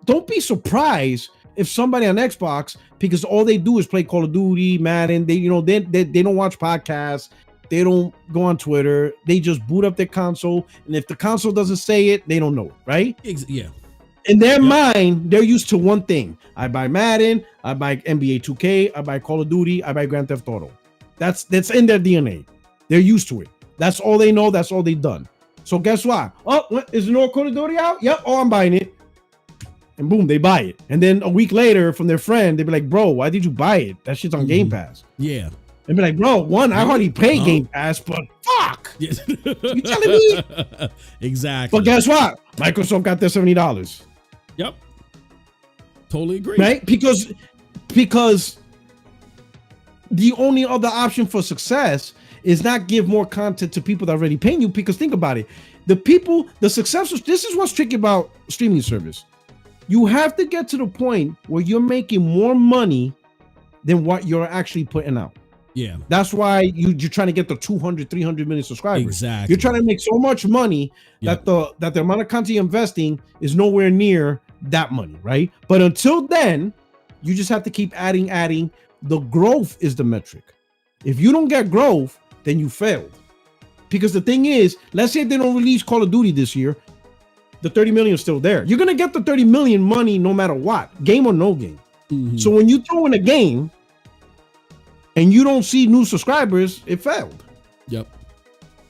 Don't be surprised if somebody on Xbox, because all they do is play Call of Duty, Madden. They don't watch podcasts. They don't go on Twitter. They just boot up their console, and if the console doesn't say it, they don't know it, right? Yeah. In their mind, they're used to one thing. I buy Madden, I buy NBA 2K, I buy Call of Duty, I buy Grand Theft Auto. That's in their DNA. They're used to it. That's all they know. That's all they've done. So guess what? Oh, what, is the new Call of Duty out? Yep. Oh, I'm buying it. And boom, they buy it. And then a week later, from their friend, they'd be like, bro, why did you buy it? That shit's on Game Pass. Yeah. They'd be like, bro, I already paid Game Pass, but fuck. Yeah. You telling me? Exactly. But guess what? Microsoft got their $70. Yep. Totally agree. Right? Because the only other option for success is not give more content to people that are already paying you. Because think about it. The successors, this is what's tricky about streaming service. You have to get to the point where you're making more money than what you're actually putting out. Yeah. That's why you're trying to get the 200, 300 million subscribers. Exactly. You're trying to make so much money that the amount of content you're investing is nowhere near that money, right? But until then, you just have to keep adding. The growth is the metric. If you don't get growth, then you failed. Because the thing is, let's say they don't release Call of Duty this year, the 30 million is still there. You're gonna get the 30 million money no matter what, game or no game. So when you throw in a game and you don't see new subscribers, it failed. Yep.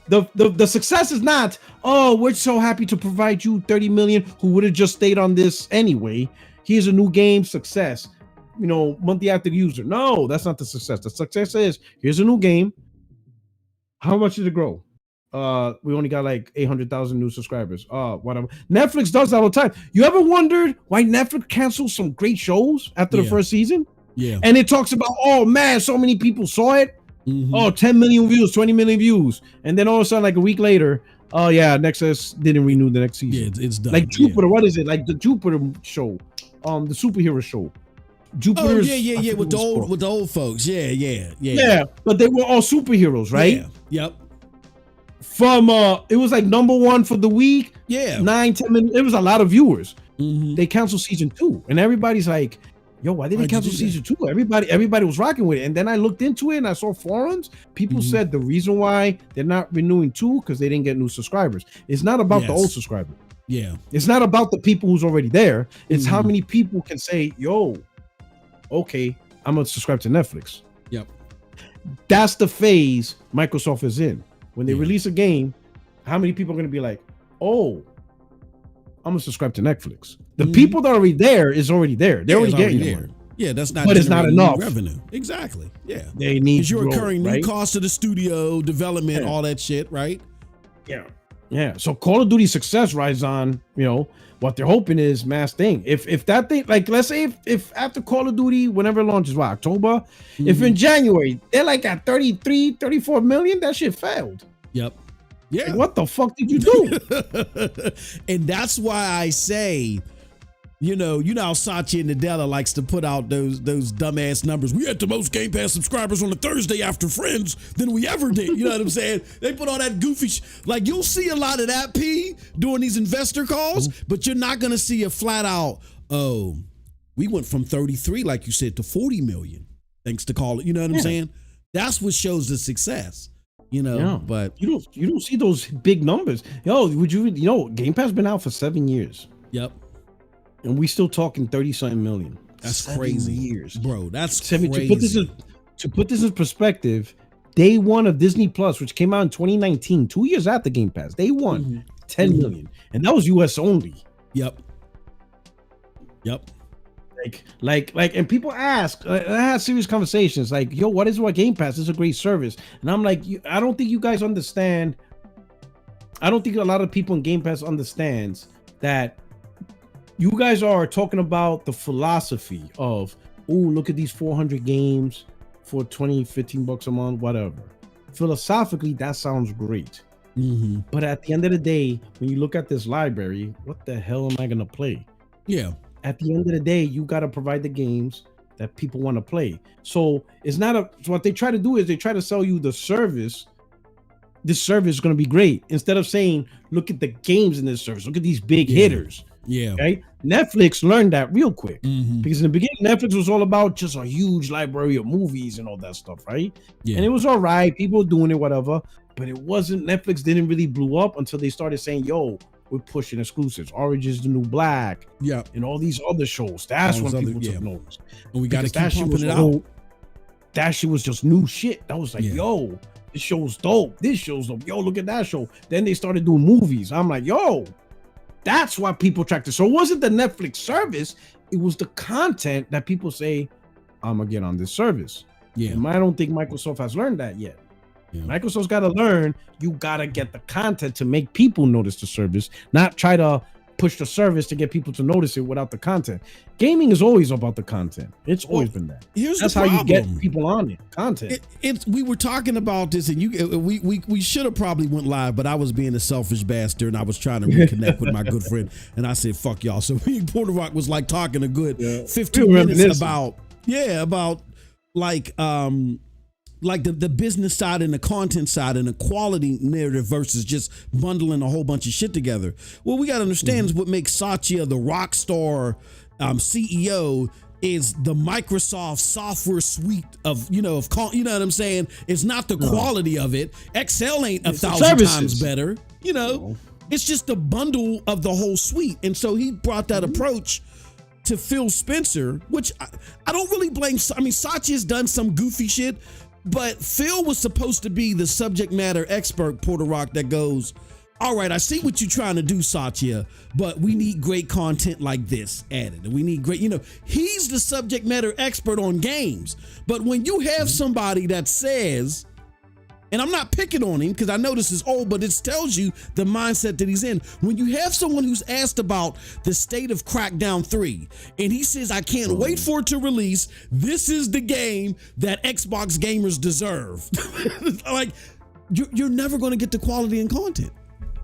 The success is not, oh, we're so happy to provide you 30 million who would have just stayed on this anyway. Here's a new game, success. Monthly active user. No, that's not the success. The success is, here's a new game. How much did it grow? We only got like 800,000 new subscribers. Whatever. Netflix does that all the time. You ever wondered why Netflix canceled some great shows after the first season? Yeah. And it talks about, oh man, so many people saw it. Oh, 10 million views, 20 million views. And then all of a sudden, like a week later, oh yeah, Nexus didn't renew the next season. Yeah, it's done. Like Jupiter, what is it? Like the Jupiter show, the superhero show. Jupiter's, with the old folks. Yeah, but they were all superheroes, right? Yeah. Yep. From it was like number one for the week. Yeah. 9-10 minutes. It was a lot of viewers. They canceled season 2, and everybody's like, yo, why did they cancel season 2? Everybody was rocking with it. And then I looked into it and I saw forums. People said the reason why they're not renewing 2 because they didn't get new subscribers. It's not about the old subscriber. Yeah. It's not about the people who's already there. It's how many people can say, yo, okay, I'm gonna subscribe to Netflix. Yep. That's the phase Microsoft is in. When they release a game, how many people are gonna be like, oh, I'm gonna subscribe to Netflix? The people that are already there is already there. They're already getting there. Yeah, that's not. But it's not enough revenue. Exactly. Yeah. They need. Because you're growth, incurring right? new costs to the studio, development, all that shit, right? Yeah. Yeah. So Call of Duty success rides on, what they're hoping is mass thing. If that thing, like, let's say if after Call of Duty, whenever it launches, October, if in January they're like at 33, 34 million, that shit failed. Yep. Yeah. Like, what the fuck did you do? And that's why I say, how Satya Nadella likes to put out those dumbass numbers. We had the most Game Pass subscribers on a Thursday after Friends than we ever did. You know what I'm saying? They put all that goofy like, you'll see a lot of that P during these investor calls, but you're not going to see a flat out, oh, we went from 33, like you said, to 40 million thanks to Call It. You know what I'm saying? That's what shows the success. But you don't see those big numbers. Game Pass been out for 7 years. Yep. And we still talking 30-something million. That's crazy, years, bro. That's crazy. crazy. To put this in perspective, day one of Disney Plus, which came out in 2019, 2 years after Game Pass, they won 10 million, and that was US only. Yep. Like, and people ask. I had serious conversations. Like, yo, what is Game Pass? It's a great service, and I'm like, I don't think you guys understand. I don't think a lot of people in Game Pass understands that. You guys are talking about the philosophy of, oh, look at these 400 games for 20, 15 bucks a month, whatever. Philosophically, that sounds great. But at the end of the day, when you look at this library, what the hell am I going to play? Yeah. at the end of the day, you got to provide the games that people want to play. So it's not so what they try to do is they try to sell you the service. This service is going to be great, instead of saying, look at the games in this service. Look at these big hitters. Yeah. Okay. Netflix learned that real quick, because in the beginning, Netflix was all about just a huge library of movies and all that stuff, right? Yeah. And it was all right. People were doing it, whatever. But it wasn't, Netflix didn't really blow up until they started saying, yo, we're pushing exclusives. Orange is the New Black. Yeah. And all these other shows. That's when people took notice. And we got to keep pumping it out. That shit was just new shit. That was like, yo, this show's dope. This show's dope. Yo, look at that show. Then they started doing movies. I'm like, yo, that's why people tracked it. So it wasn't the Netflix service. It was the content that people say, I'm going to get on this service. Yeah. And I don't think Microsoft has learned that yet. Yeah. Microsoft's got to learn, you got to get the content to make people notice the service, not try to push the service to get people to notice it without the content. Gaming is always about the content. It's always been that. That's how you get people on it. Content. We were talking about this, and we should have probably went live, but I was being a selfish bastard, and I was trying to reconnect with my good friend, and I said, "Fuck y'all." So me and PuertoRock was like talking a good 15 minutes about like the business side and the content side and the quality narrative versus just bundling a whole bunch of shit together. Well, we got to understand is what makes Satya the rock star CEO is the Microsoft software suite of, you know what I'm saying? It's not the quality of it. Excel ain't 1,000 times better. It's just a bundle of the whole suite. And so he brought that approach to Phil Spencer, which I don't really blame. I mean, Satya's done some goofy shit, but Phil was supposed to be the subject matter expert, PuertoRock, that goes, all right, I see what you're trying to do, Satya, but we need great content like this added. And we need great, he's the subject matter expert on games. But when you have somebody that says, and I'm not picking on him because I know this is old, but it tells you the mindset that he's in. When you have someone who's asked about the state of Crackdown 3, and he says, I can't wait for it to release. This is the game that Xbox gamers deserve. Like, you're never going to get the quality and content.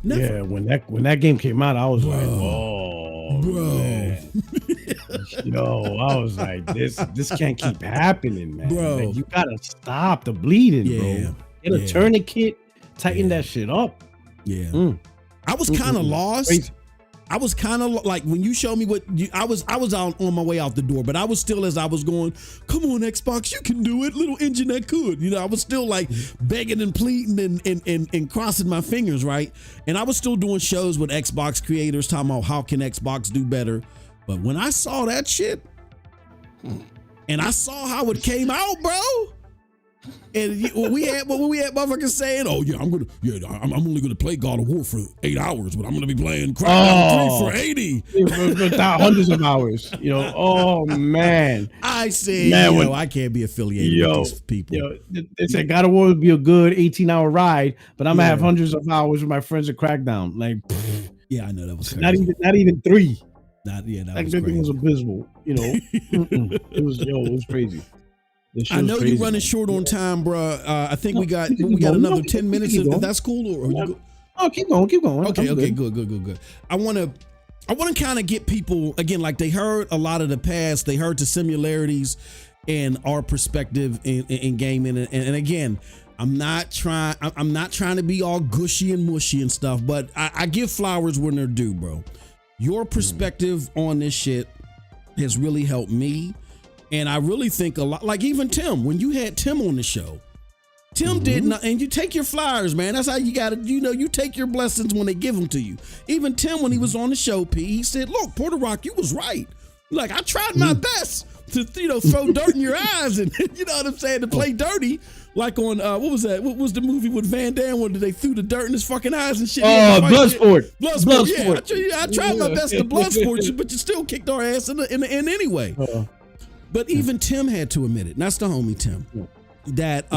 Never. Yeah, when that game came out, I was like, oh, man. I was like, this can't keep happening, man. Bro. Like, you gotta stop the bleeding, bro. Get a tourniquet, tighten that shit up. Yeah. I was kind of lost. Crazy. I was kind of like, when you showed me I was out on my way out the door, but I was still, as I was going, come on, Xbox, you can do it. Little engine that could. I was still like begging and pleading and crossing my fingers, right? And I was still doing shows with Xbox creators talking about how can Xbox do better. But when I saw that shit and I saw how it came out, bro, and we had motherfuckers saying, "Oh yeah, I'm only gonna play God of War for 8 hours, but I'm gonna be playing Crackdown 3 for 80, hundreds of hours." Oh man, I say, I can't be affiliated with these people. They said God of War would be a good 18-hour ride, but I'm gonna have hundreds of hours with my friends at Crackdown. Like, I know that was crazy. Not even 3. That was crazy. It was abysmal. It was crazy. I know you're running short on time, bro. I think we got another 10 minutes. If that's cool, or keep going. Okay, good. I want to kind of get people again, like they heard a lot of the past, they heard the similarities and our perspective in gaming, and again, I'm not trying to be all gushy and mushy and stuff, but I give flowers when they're due, bro. Your perspective on this shit has really helped me. And I really think a lot, like even Tim, when you had Tim on the show, Tim did not, and you take your flowers, man. That's how you got to, you take your blessings when they give them to you. Even Tim, when he was on the show, P, he said, look, PuertoRock, you was right. Like, I tried my best to, throw dirt in your eyes and, you know what I'm saying, to play dirty. Like on, what was that? What was the movie with Van Damme where they threw the dirt in his fucking eyes and shit? Oh, Bloodsport. Bloodsport. Yeah, I tried my best to Bloodsport, but you still kicked our ass in the end anyway. But even Tim had to admit it, and that's the homie Tim, that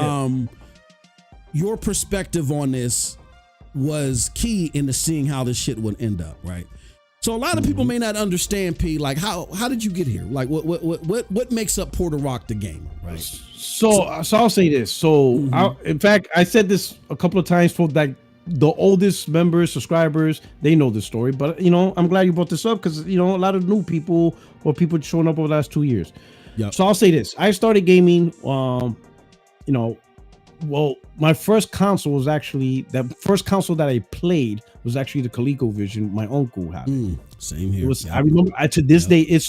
your perspective on this was key into seeing how this shit would end up, right? So a lot of people may not understand, P, like how did you get here? Like what makes up PuertoRock the gamer, right? So I'll say this. So in fact, I said this a couple of times for like the oldest members, subscribers, they know this story. But I'm glad you brought this up because a lot of new people or people showing up over the last 2 years. Yep. So I'll say this: I started gaming. Well, my first console was actually the first console that I played was actually the ColecoVision. My uncle had it. Same here. I remember to this day it was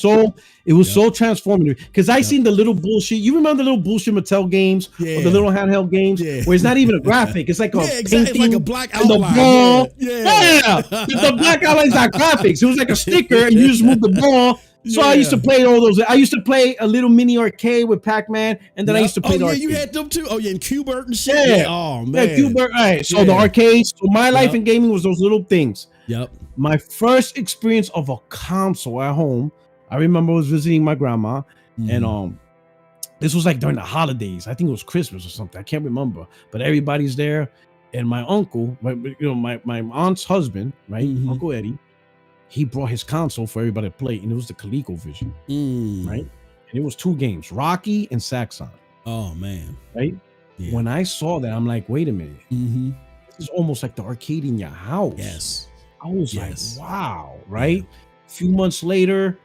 so transformative because I seen the little bullshit. You remember the little bullshit Mattel games or the little handheld games where it's not even a graphic. It's like a painting, it's like a black outline. The ball. The black outline's not graphics. It was like a sticker and you just move the ball. So I used to play all those. I used to play a little mini arcade with Pac-Man, and then I used to play the arcade. You had them too? Oh, yeah, and Q*bert and shit? Yeah. Oh, man. Yeah, Q*bert. All right, so the arcades. So my life in gaming was those little things. Yep. My first experience of a console at home, I remember I was visiting my grandma, and this was like during the holidays. I think it was Christmas or something. I can't remember, but everybody's there, and my uncle, my aunt's husband, right, Uncle Eddie, he brought his console for everybody to play, and it was the ColecoVision, right? And it was 2 games, Rocky and Saxon. Oh man, right? Yeah. When I saw that, I'm like, wait a minute, this is almost like the arcade in your house. Yes. I was like, wow, right? A few months later,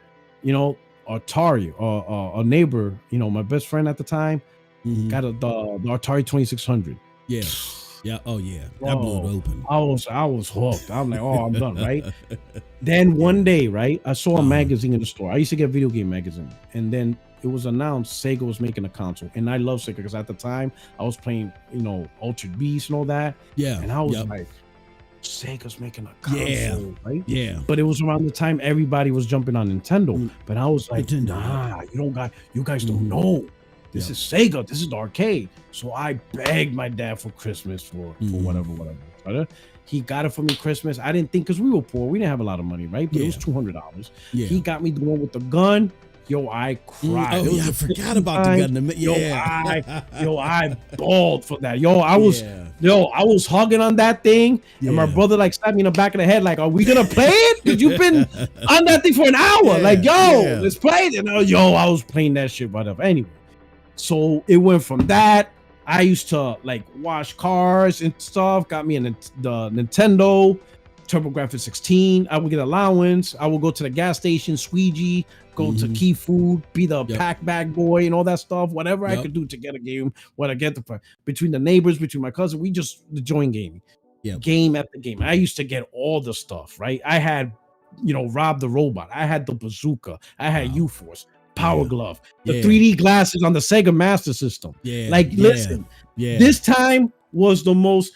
Atari, a neighbor, my best friend at the time, got the Atari 2600. Yeah. Yeah. Oh yeah. That blew it open. I was hooked. I'm like, oh, I'm done, right? Then one day, right, I saw a magazine in the store. I used to get Videogame magazine, and then it was announced Sega was making a console, and I love Sega because at the time I was playing, Altered Beast and all that. Yeah. And I was like, Sega's making a console, right? Yeah. But it was around the time everybody was jumping on Nintendo. But I was like, nah, you guys don't know. This is Sega. This is the arcade. So I begged my dad for Christmas for whatever. Right? He got it for me Christmas. I didn't think because we were poor. We didn't have a lot of money, right? But it was $200. Yeah. He got me the one with the gun. Yo, I cried. I forgot about the gun. I bawled for that. I was hugging on that thing, and my brother slapped me in the back of the head, like, "Are we gonna play it? Because you've been on that thing for an hour. Let's play it." And I was playing that shit right up. Anyway, so it went from that. I used to wash cars and stuff. Got me the Nintendo TurboGrafx 16. I would get allowance. I would go to the gas station, squeegee, go to Key Food, be the pack bag boy and all that stuff. Whatever I could do to get a game. What I get between the neighbors, between my cousin, we just join gaming. Game after game. I used to get all the stuff, right? I had, Rob the Robot. I had the Bazooka. I had U-Force, Power Glove, the 3D glasses on the Sega Master System. Listen, this time was the most,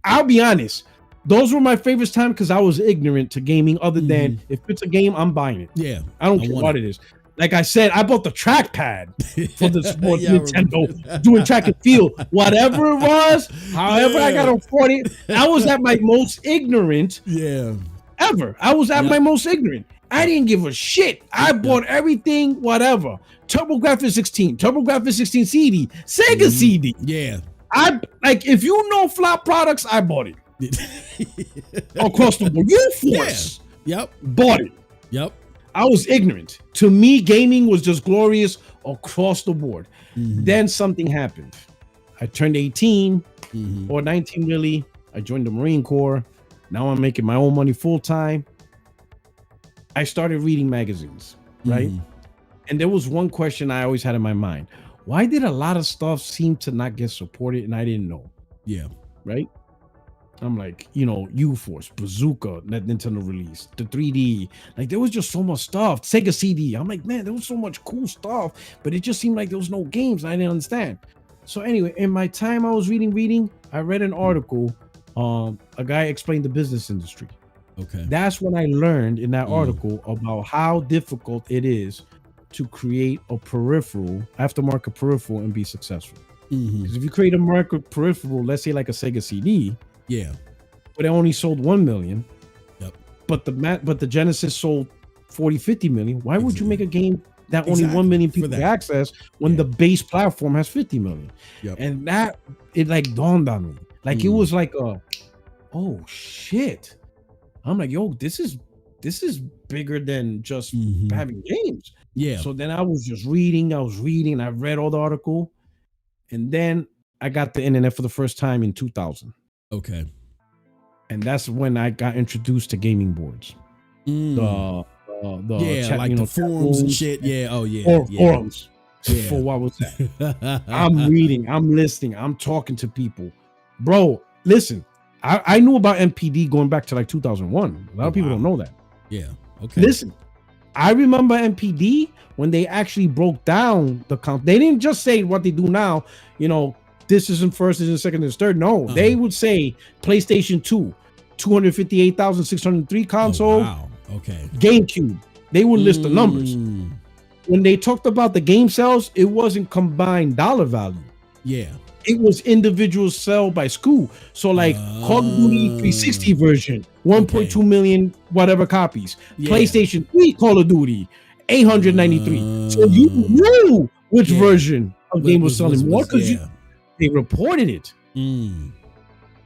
I'll be honest, those were my favorite time because I was ignorant to gaming other than if it's a game, I'm buying it. Yeah. I don't care what it is. Like I said, I bought the trackpad for the Sports Nintendo doing track and field. Whatever it was, however I got to afford it, I was at my most ignorant ever. I was at my most ignorant. I didn't give a shit. I bought everything, whatever. TurboGrafx 16, TurboGrafx 16 CD, Sega CD. Yeah. If you know flop products, I bought it. Across the board. U-Force. Yep. Bought it. Yep. I was ignorant. To me, gaming was just glorious across the board. Then something happened. I turned 18 or 19 really. I joined the Marine Corps. Now I'm making my own money full time. I started reading magazines, right? And there was one question I always had in my mind. Why did a lot of stuff seem to not get supported and I didn't know? Yeah. Right? I'm like, U-Force, Bazooka, that Nintendo release, the 3D. There was just so much stuff. Sega CD. I'm like, man, there was so much cool stuff, but it just seemed like there was no games. I didn't understand. So anyway, in my time I was reading, I read an article. A guy explained the business industry. Okay. That's when I learned in that article about how difficult it is to create a aftermarket peripheral and be successful. Because if you create a market peripheral, let's say like a Sega CD, but it only sold 1 million. Yep. But the Genesis sold 40-50 million. Why would you make a game that only 1 million people can access when the base platform has 50 million? Yep. And that it dawned on me. It was like oh shit. I'm like, yo, this is bigger than just having games. Yeah. So then I was just reading. I read all the article, and then I got the internet for the first time in 2000. Okay. and that's when I got introduced to gaming boards. The chat, like the forums and shit. Yeah. Oh yeah. Forums. Yeah. For what was that? I'm reading. I'm listening. I'm talking to people, bro. Listen, I knew about MPD going back to like 2001. A lot of people don't know that. Yeah. Okay. Listen, I remember MPD when they actually broke down the count. They didn't just say what they do now. You know, this isn't first, this isn't second, this is third. No, they would say PlayStation 2, 258,603 console. Oh, wow. Okay. GameCube. They would list the numbers. When they talked about the game sales, it wasn't combined dollar value. Yeah. It was individual sell by school. So like Call of Duty 360 version, 1.2 million whatever copies. Yeah. PlayStation 3 Call of Duty, 893. So you knew which version of game was selling more because they reported it.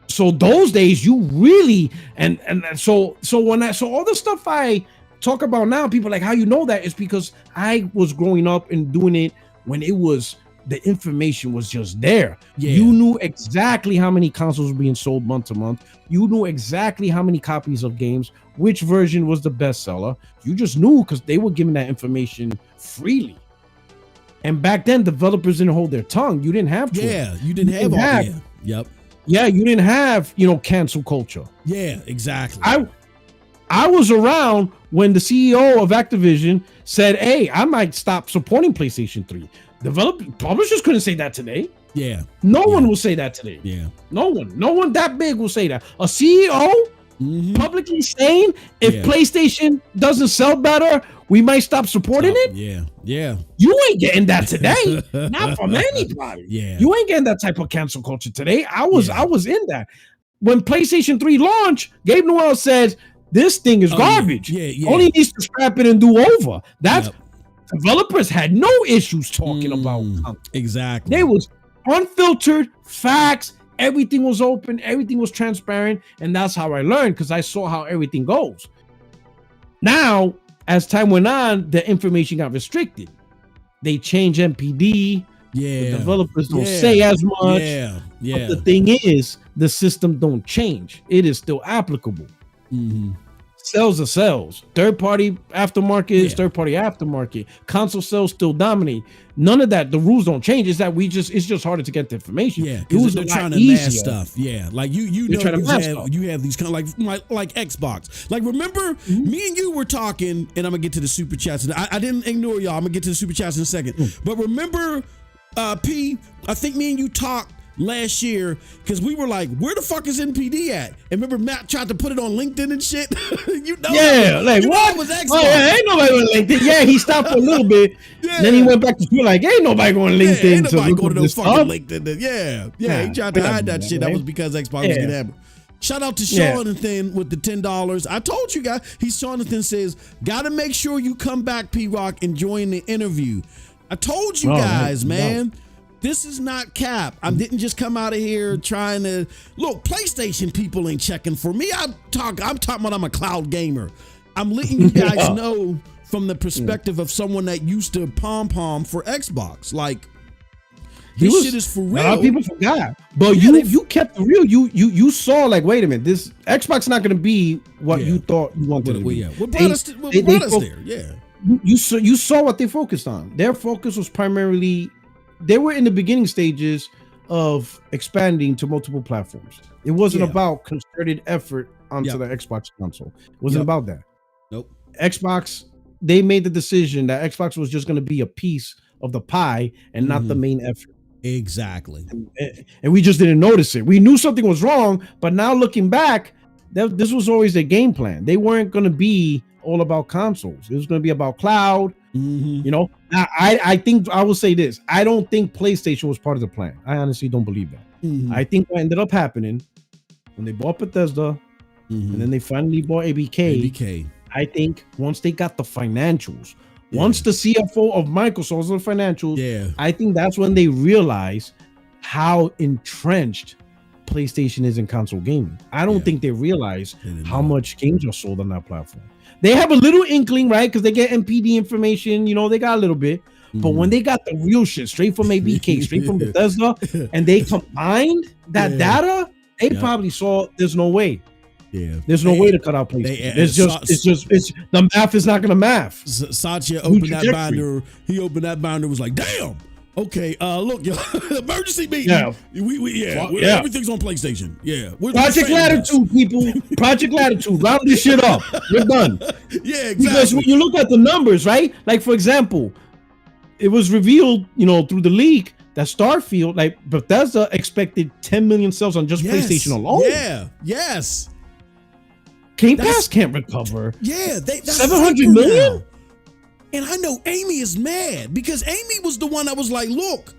So those days you really and so all the stuff I talk about now, people like how you know that is because I was growing up and doing it when it was the information was just there. You knew exactly how many consoles were being sold month to month. You knew exactly how many copies of games, which version was the bestseller. You just knew because they were giving that information freely. And back then, developers didn't hold their tongue. You didn't have to. Yeah, you didn't have all that. Yep. Yeah, you didn't have, cancel culture. Yeah, exactly. I was around when the CEO of Activision said, hey, I might stop supporting PlayStation 3. Publishers couldn't say that today. Yeah. No one will say that today. Yeah. No one that big will say that. A CEO publicly saying if PlayStation doesn't sell better, we might stop supporting it. Yeah. You ain't getting that today. Not from anybody. Yeah. You ain't getting that type of cancel culture today. I was in that. When PlayStation 3 launched, Gabe Newell said, this thing is garbage. Only needs to scrap it and do over. That's developers had no issues talking about exactly. They was unfiltered facts. Everything was open. Everything was transparent, and that's how I learned because I saw how everything goes. Now, as time went on, the information got restricted. They changed MPD. The developers don't say as much. But the thing is, the system don't change. It is still applicable. Sales are sales. Third party aftermarket is third party aftermarket. Console sales still dominate. None of that. The rules don't change. It's that it's just harder to get the information. Yeah, because they're trying to mass stuff. Yeah, like you have these kind of like Xbox. Like remember, me and you were talking, and I'm gonna get to the super chats. And I didn't ignore y'all. I'm gonna get to the super chats in a second. But remember, P, I think me and you talked last year because we were like, where the fuck is NPD at? And remember Matt tried to put it on LinkedIn and shit. What was Xbox? Ain't nobody on LinkedIn. Yeah, he stopped for a little bit. Then he went back to school like, ain't nobody going to LinkedIn. Ain't nobody going to no fucking LinkedIn. He tried to hide that shit. That was because Xbox was getting hammered. Shout out to Jonathan with the $10. I told you guys, Jonathan says, gotta make sure you come back, P-Rock, and join the interview. I told you guys, man. This is not cap. I didn't just come out of here trying to look. PlayStation people ain't checking for me. I'm talking about I'm a cloud gamer. I'm letting you guys know from the perspective of someone that used to pom for Xbox. Like this shit is for real. A lot of people forgot, but you kept it real. You saw like, wait a minute, this Xbox not going to be what you thought you wanted it to be. What brought us there? Yeah. You saw what they focused on. Their focus was primarily. They were in the beginning stages of expanding to multiple platforms. It wasn't about concerted effort onto the Xbox console. It wasn't about that. Nope. Xbox, they made the decision that Xbox was just going to be a piece of the pie and not the main effort. Exactly. And we just didn't notice it. We knew something was wrong, but now looking back, this was always their game plan. They weren't going to be all about consoles. It was going to be about cloud. Now, I think I will say this. I don't think PlayStation was part of the plan. I honestly don't believe that. I think what ended up happening when they bought Bethesda and then they finally bought ABK. I think once they got the financials, once the CFO of Microsoft was the financials, I think that's when they realized how entrenched PlayStation is in console gaming. I don't think they realize how much games are sold on that platform. They have a little inkling, right? Because they get MPD information, they got a little bit. But when they got the real shit straight from ABK, straight from Bethesda, and they combined that data, they probably saw there's no way. Yeah. There's no way to cut out PlayStation. It's the math is not going to math. Satya opened that binder. He opened that binder. Was like, damn. Okay, look, emergency meeting. Yeah, everything's on PlayStation. Yeah, Project Latitude, people. Project Latitude. Round this shit up. We're done. Yeah, exactly. Because when you look at the numbers, right? Like for example, it was revealed, through the leak that Starfield, like Bethesda, expected 10 million sales on just PlayStation alone. Yeah. Yes. Game Pass can't recover. Yeah, that's 700 million. Now. And I know Amy is mad because Amy was the one that was like, look,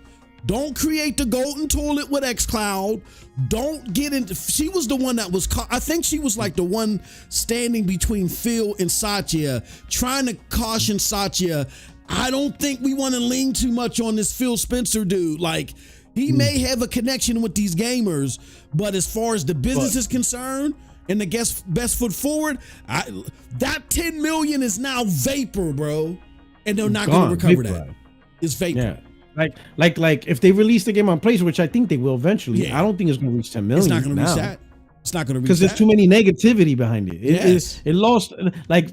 don't create the golden toilet with xCloud. Don't get into, she was the one that was, I think she was like the one standing between Phil and Satya, trying to caution Satya. I don't think we want to lean too much on this Phil Spencer dude. Like, he may have a connection with these gamers, but as far as the business is concerned, and the best foot forward, that 10 million is now vapor, bro. And they're not going to recover that. It's vapor. Yeah. Like if they release the game on PlayStation, which I think they will eventually, I don't think it's going to reach 10 million. It's not going to reach that. It's not going to reach that. Because there's too many negativity behind it. It lost, like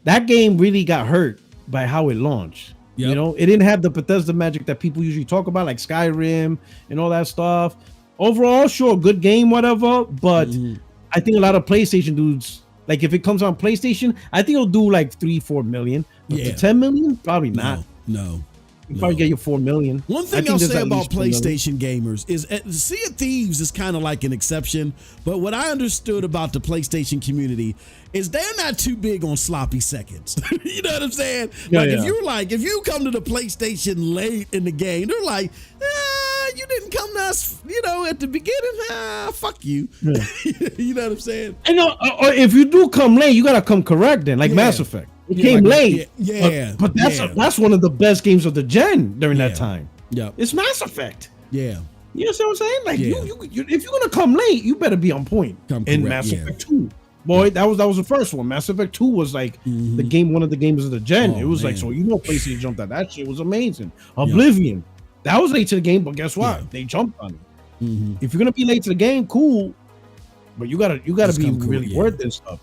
that game really got hurt by how it launched. Yep. It didn't have the Bethesda magic that people usually talk about, like Skyrim and all that stuff. Overall, sure, good game, whatever, but I think a lot of PlayStation dudes, like if it comes on PlayStation, I think it'll do like 3-4 million. But the 10 million, probably not. No. You probably get your 4 million. One thing I'll say about PlayStation gamers is Sea of Thieves is kind of like an exception, but what I understood about the PlayStation community is they're not too big on sloppy seconds. You know what I'm saying? If you come to the PlayStation late in the game, they're like, you didn't come to us, at the beginning. Fuck you. Yeah. You know what I'm saying? And or if you do come late, you gotta come correct then, like Mass Effect. It came late. But that's one of the best games of the gen during that time. Yeah. It's Mass Effect. Yeah. You know what I'm saying? Like you if you're gonna come late, you better be on point. In Mass Effect 2. Boy, that was the first one. Mass Effect 2 was like one of the games of the gen. It was like, so PlayStation jumped at that shit was amazing. Oblivion. That was late to the game, but guess what? Yeah. They jumped on it. If you're gonna be late to the game, cool. But you gotta be really worth this stuff,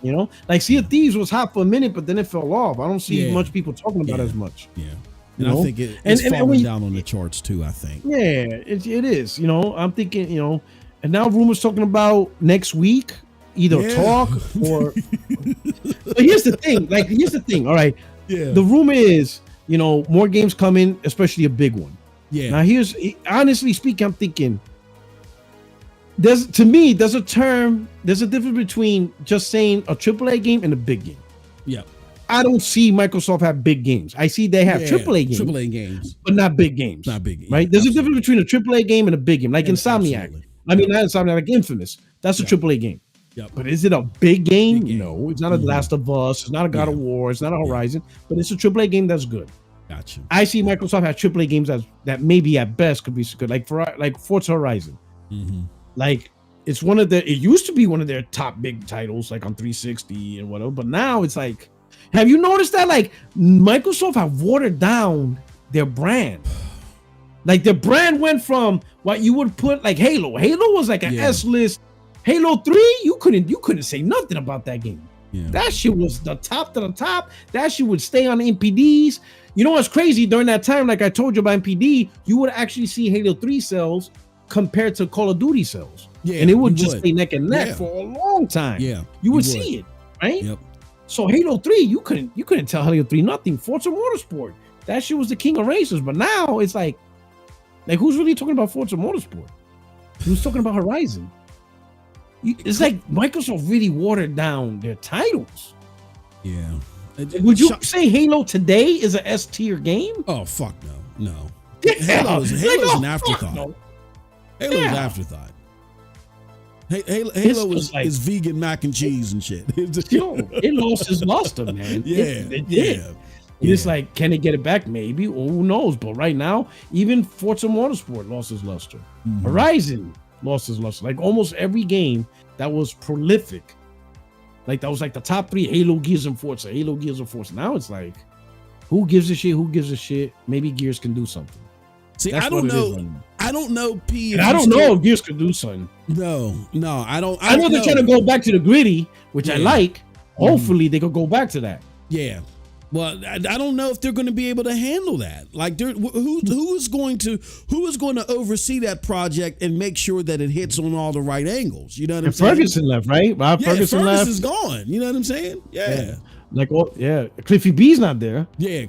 Like Sea of Thieves was hot for a minute, but then it fell off. I don't see much people talking about it as much. Yeah, and I think it's falling down on the charts too. I think. Yeah, it is. I'm thinking. And now rumors talking about next week, either talk or. But here's the thing. All right. Yeah. The rumor is, more games coming, especially a big one. Yeah. Now honestly speaking, I'm thinking. There's a difference between just saying a AAA game and a big game. Yeah. I don't see Microsoft have big games. I see they have AAA games, but not big games. Not big, right? There's a difference between a AAA game and a big game, like Insomniac. Absolutely. I mean, not Insomniac, like Infamous. That's a AAA game. Yep. But is it a big game? No, it's not a Last of Us. It's not a God of War. It's not a Horizon. But it's a AAA game that's good. Gotcha. I see Microsoft have AAA games that maybe at best could be good, like Forza Horizon. Like it used to be one of their top big titles, like on 360 and whatever. But now it's like, have you noticed that like Microsoft have watered down their brand? Like the brand went from what you would put like Halo. Halo was like an S list. Halo 3, you couldn't say nothing about that game. Yeah. That shit was the top to the top. That shit would stay on NPDs. You know what's crazy? During that time, like I told you about NPD, you would actually see Halo 3 sales compared to Call of Duty sales. Yeah, and it would just stay neck and neck for a long time. Yeah, you would see it, right? Yep. So Halo 3, you couldn't tell Halo 3 nothing. Forza Motorsport, that shit was the king of races. But now it's like who's really talking about Forza Motorsport? Who's talking about Horizon? It's like Microsoft really watered down their titles. Yeah. Would you say Halo today is an S tier game? Oh fuck no. Halo's an afterthought. No. Halo's an afterthought. Halo is vegan mac and cheese and shit. It lost its luster, man. Yeah, it did. It's like, can it get it back? Maybe. Who knows? But right now, even Forza Motorsport lost its luster. Horizon lost its luster. Like almost every game that was prolific, like that was like the top 3: Halo, Gears, and Forza. Halo, Gears, and Forza. Now it's like, who gives a shit? Maybe Gears can do something. See, I don't know I don't know, P. And I don't know if Gears could do something. No, I don't. I know they're trying to go back to the gritty, which I like. Hopefully, they could go back to that. Yeah. Well, I don't know if they're going to be able to handle that. Like, who is going to oversee that project and make sure that it hits on all the right angles? You know what I'm saying? Ferguson left, right? Ferguson is gone. You know what I'm saying? Yeah. Like, Cliffy B's not there. Yeah.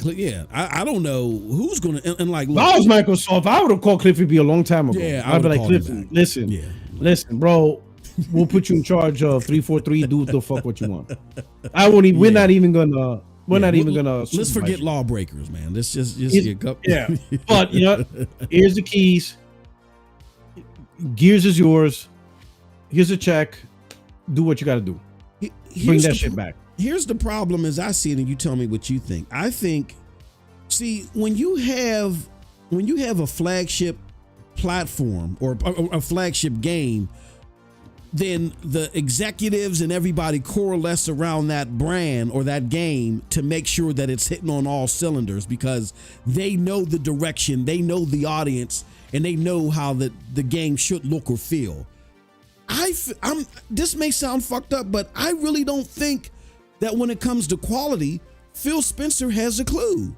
I don't know who's going to, and like, if I was Microsoft, I would have called Cliffy B a long time ago. Yeah, I'd be like, Cliffy, listen, bro, we'll put you in charge of 343. Do the fuck what you want. I won't even. We're not even gonna. We're not even gonna. Let's forget lawbreakers, man. Let's just yeah. But here's the keys. Gears is yours. Here's a check. Do what you got to do. Bring that shit back. Here's the problem as I see it, and you tell me what you think. I think, when you have a flagship platform or a flagship game, then the executives and everybody coalesce around that brand or that game to make sure that it's hitting on all cylinders, because they know the direction, they know the audience, and they know how the game should look or feel. This may sound fucked up, but I really don't think that when it comes to quality, Phil Spencer has a clue.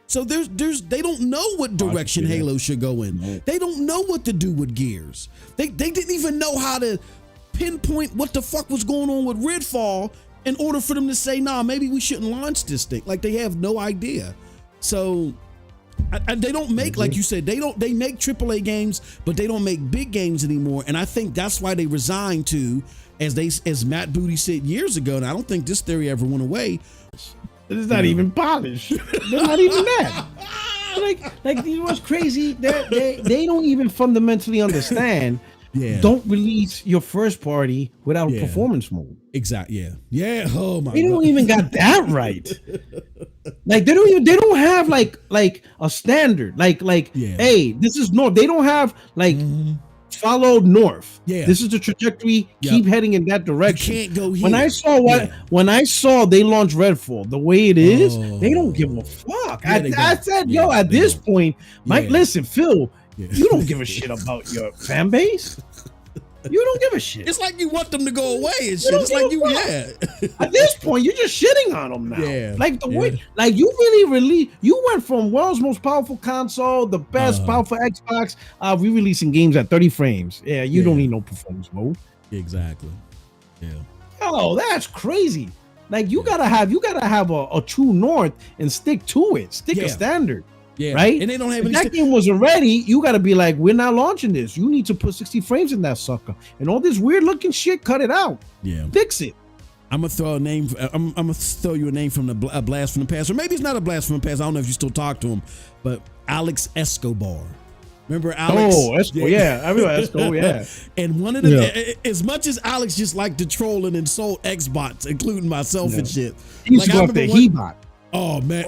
So they don't know what direction Halo should go in. They don't know what to do with Gears. They didn't even know how to pinpoint what the fuck was going on with Redfall in order for them to say, nah, maybe we shouldn't launch this thing. Like, they have no idea. So they don't make, like you said, they make AAA games, but they don't make big games anymore. And I think that's why they resigned to, as Matt Booty said years ago, and I don't think this theory ever went away. It's not even polished. They're not even that. Like you know what's crazy? They don't even fundamentally understand. Don't release your first party without performance mode. Exactly. Yeah. Oh my God. They don't even got that right. Like they don't have like a standard. Hey, this is north. They don't have follow north. Yeah. This is the trajectory. Keep heading in that direction. You can't go here. When I saw they launched Redfall the way it is, they don't give a fuck. I said, at this point, Mike, listen, Phil, you don't give a shit about your fan base. You don't give a shit. It's like you want them to go away and shit. It's like At this point, you're just shitting on them now. Yeah. Like the way, like you you went from world's most powerful console, the best powerful Xbox, re-releasing games at 30 frames. Yeah, you don't need no performance mode. Exactly. Yeah. Oh, that's crazy. Like you gotta have a true north and stick to it. Stick a standard. Yeah. Right? And they don't have if that game wasn't ready, you got to be like, we're not launching this. You need to put 60 frames in that sucker. And all this weird looking shit, cut it out. Yeah. Fix it. I'm going to throw a name. I'm going to throw you a name from a blast from the past. Or maybe it's not a blast from the past. I don't know if you still talk to him. But Alex Escobar. Remember Alex? Oh, Escobar. Yeah. I remember Escobar. Yeah. And one of the, as much as Alex just liked to troll and insult Xbots, including myself and shit. He used to go after He-Bot. Oh man!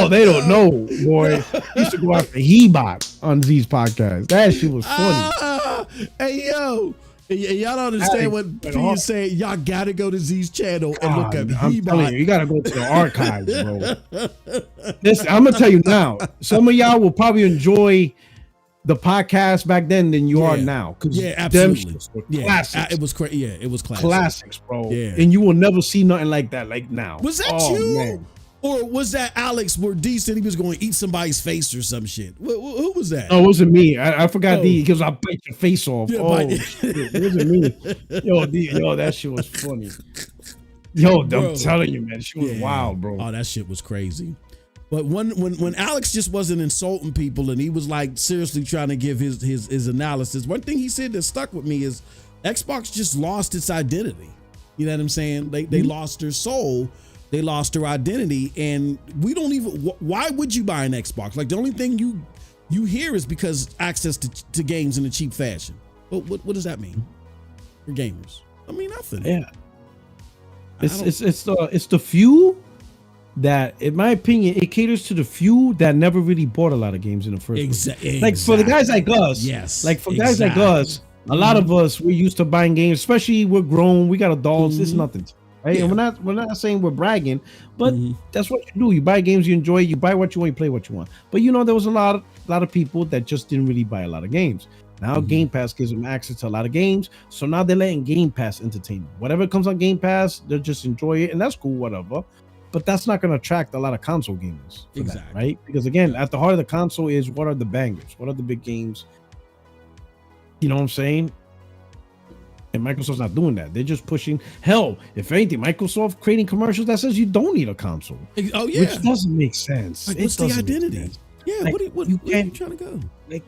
They don't know, boy. He used to go after He-Bot on these podcasts. That shit was funny. Hey yo, y'all don't understand what P is saying. Y'all gotta go to Z's channel and look at He-Bot. You gotta go to the archives, bro. Listen, I'm gonna tell you now. Some of y'all will probably enjoy the podcast back then than you are now. Absolutely. Classics. It was crazy. Yeah, it was classics, bro. Yeah. And you will never see nothing like that like now. Was that you? Man. Or was that Alex where D said he was going to eat somebody's face or some shit? Who was that? Oh, it wasn't me. I forgot D because I bite your face off. Yeah, shit. It wasn't me. Yo, D, that shit was funny. Yo, bro, I'm telling you, man, she was wild, bro. Oh, that shit was crazy. But when Alex just wasn't insulting people and he was like seriously trying to give his analysis, one thing he said that stuck with me is Xbox just lost its identity. You know what I'm saying? They lost their soul. They lost their identity. And we don't even, why would you buy an Xbox? Like the only thing you hear is because access to games in a cheap fashion. But what does that mean for gamers? I mean, nothing. Yeah. It's the few that, in my opinion, it caters to the few that never really bought a lot of games in the first place. Like for the guys like us, guys like us, a lot of us, we're used to buying games, especially we're grown, we got adults, it's nothing, right? Yeah. And we're not saying we're bragging, but that's what you do. You buy games you enjoy, you buy what you want, you play what you want. But there was a lot of people that just didn't really buy a lot of games. Now Game Pass gives them access to a lot of games, so now they're letting Game Pass entertain them. Whatever comes on Game Pass, they'll just enjoy it, and that's cool, whatever. But that's not going to attract a lot of console gamers, exactly, right? Because again, at the heart of the console is what are the bangers, what are the big games. You know what I'm saying? And Microsoft's not doing that. They're just pushing. Hell, if anything, Microsoft creating commercials that says you don't need a console. Oh yeah, which doesn't make sense. Like, what's the identity? Yeah, like, where are you trying to go? Like,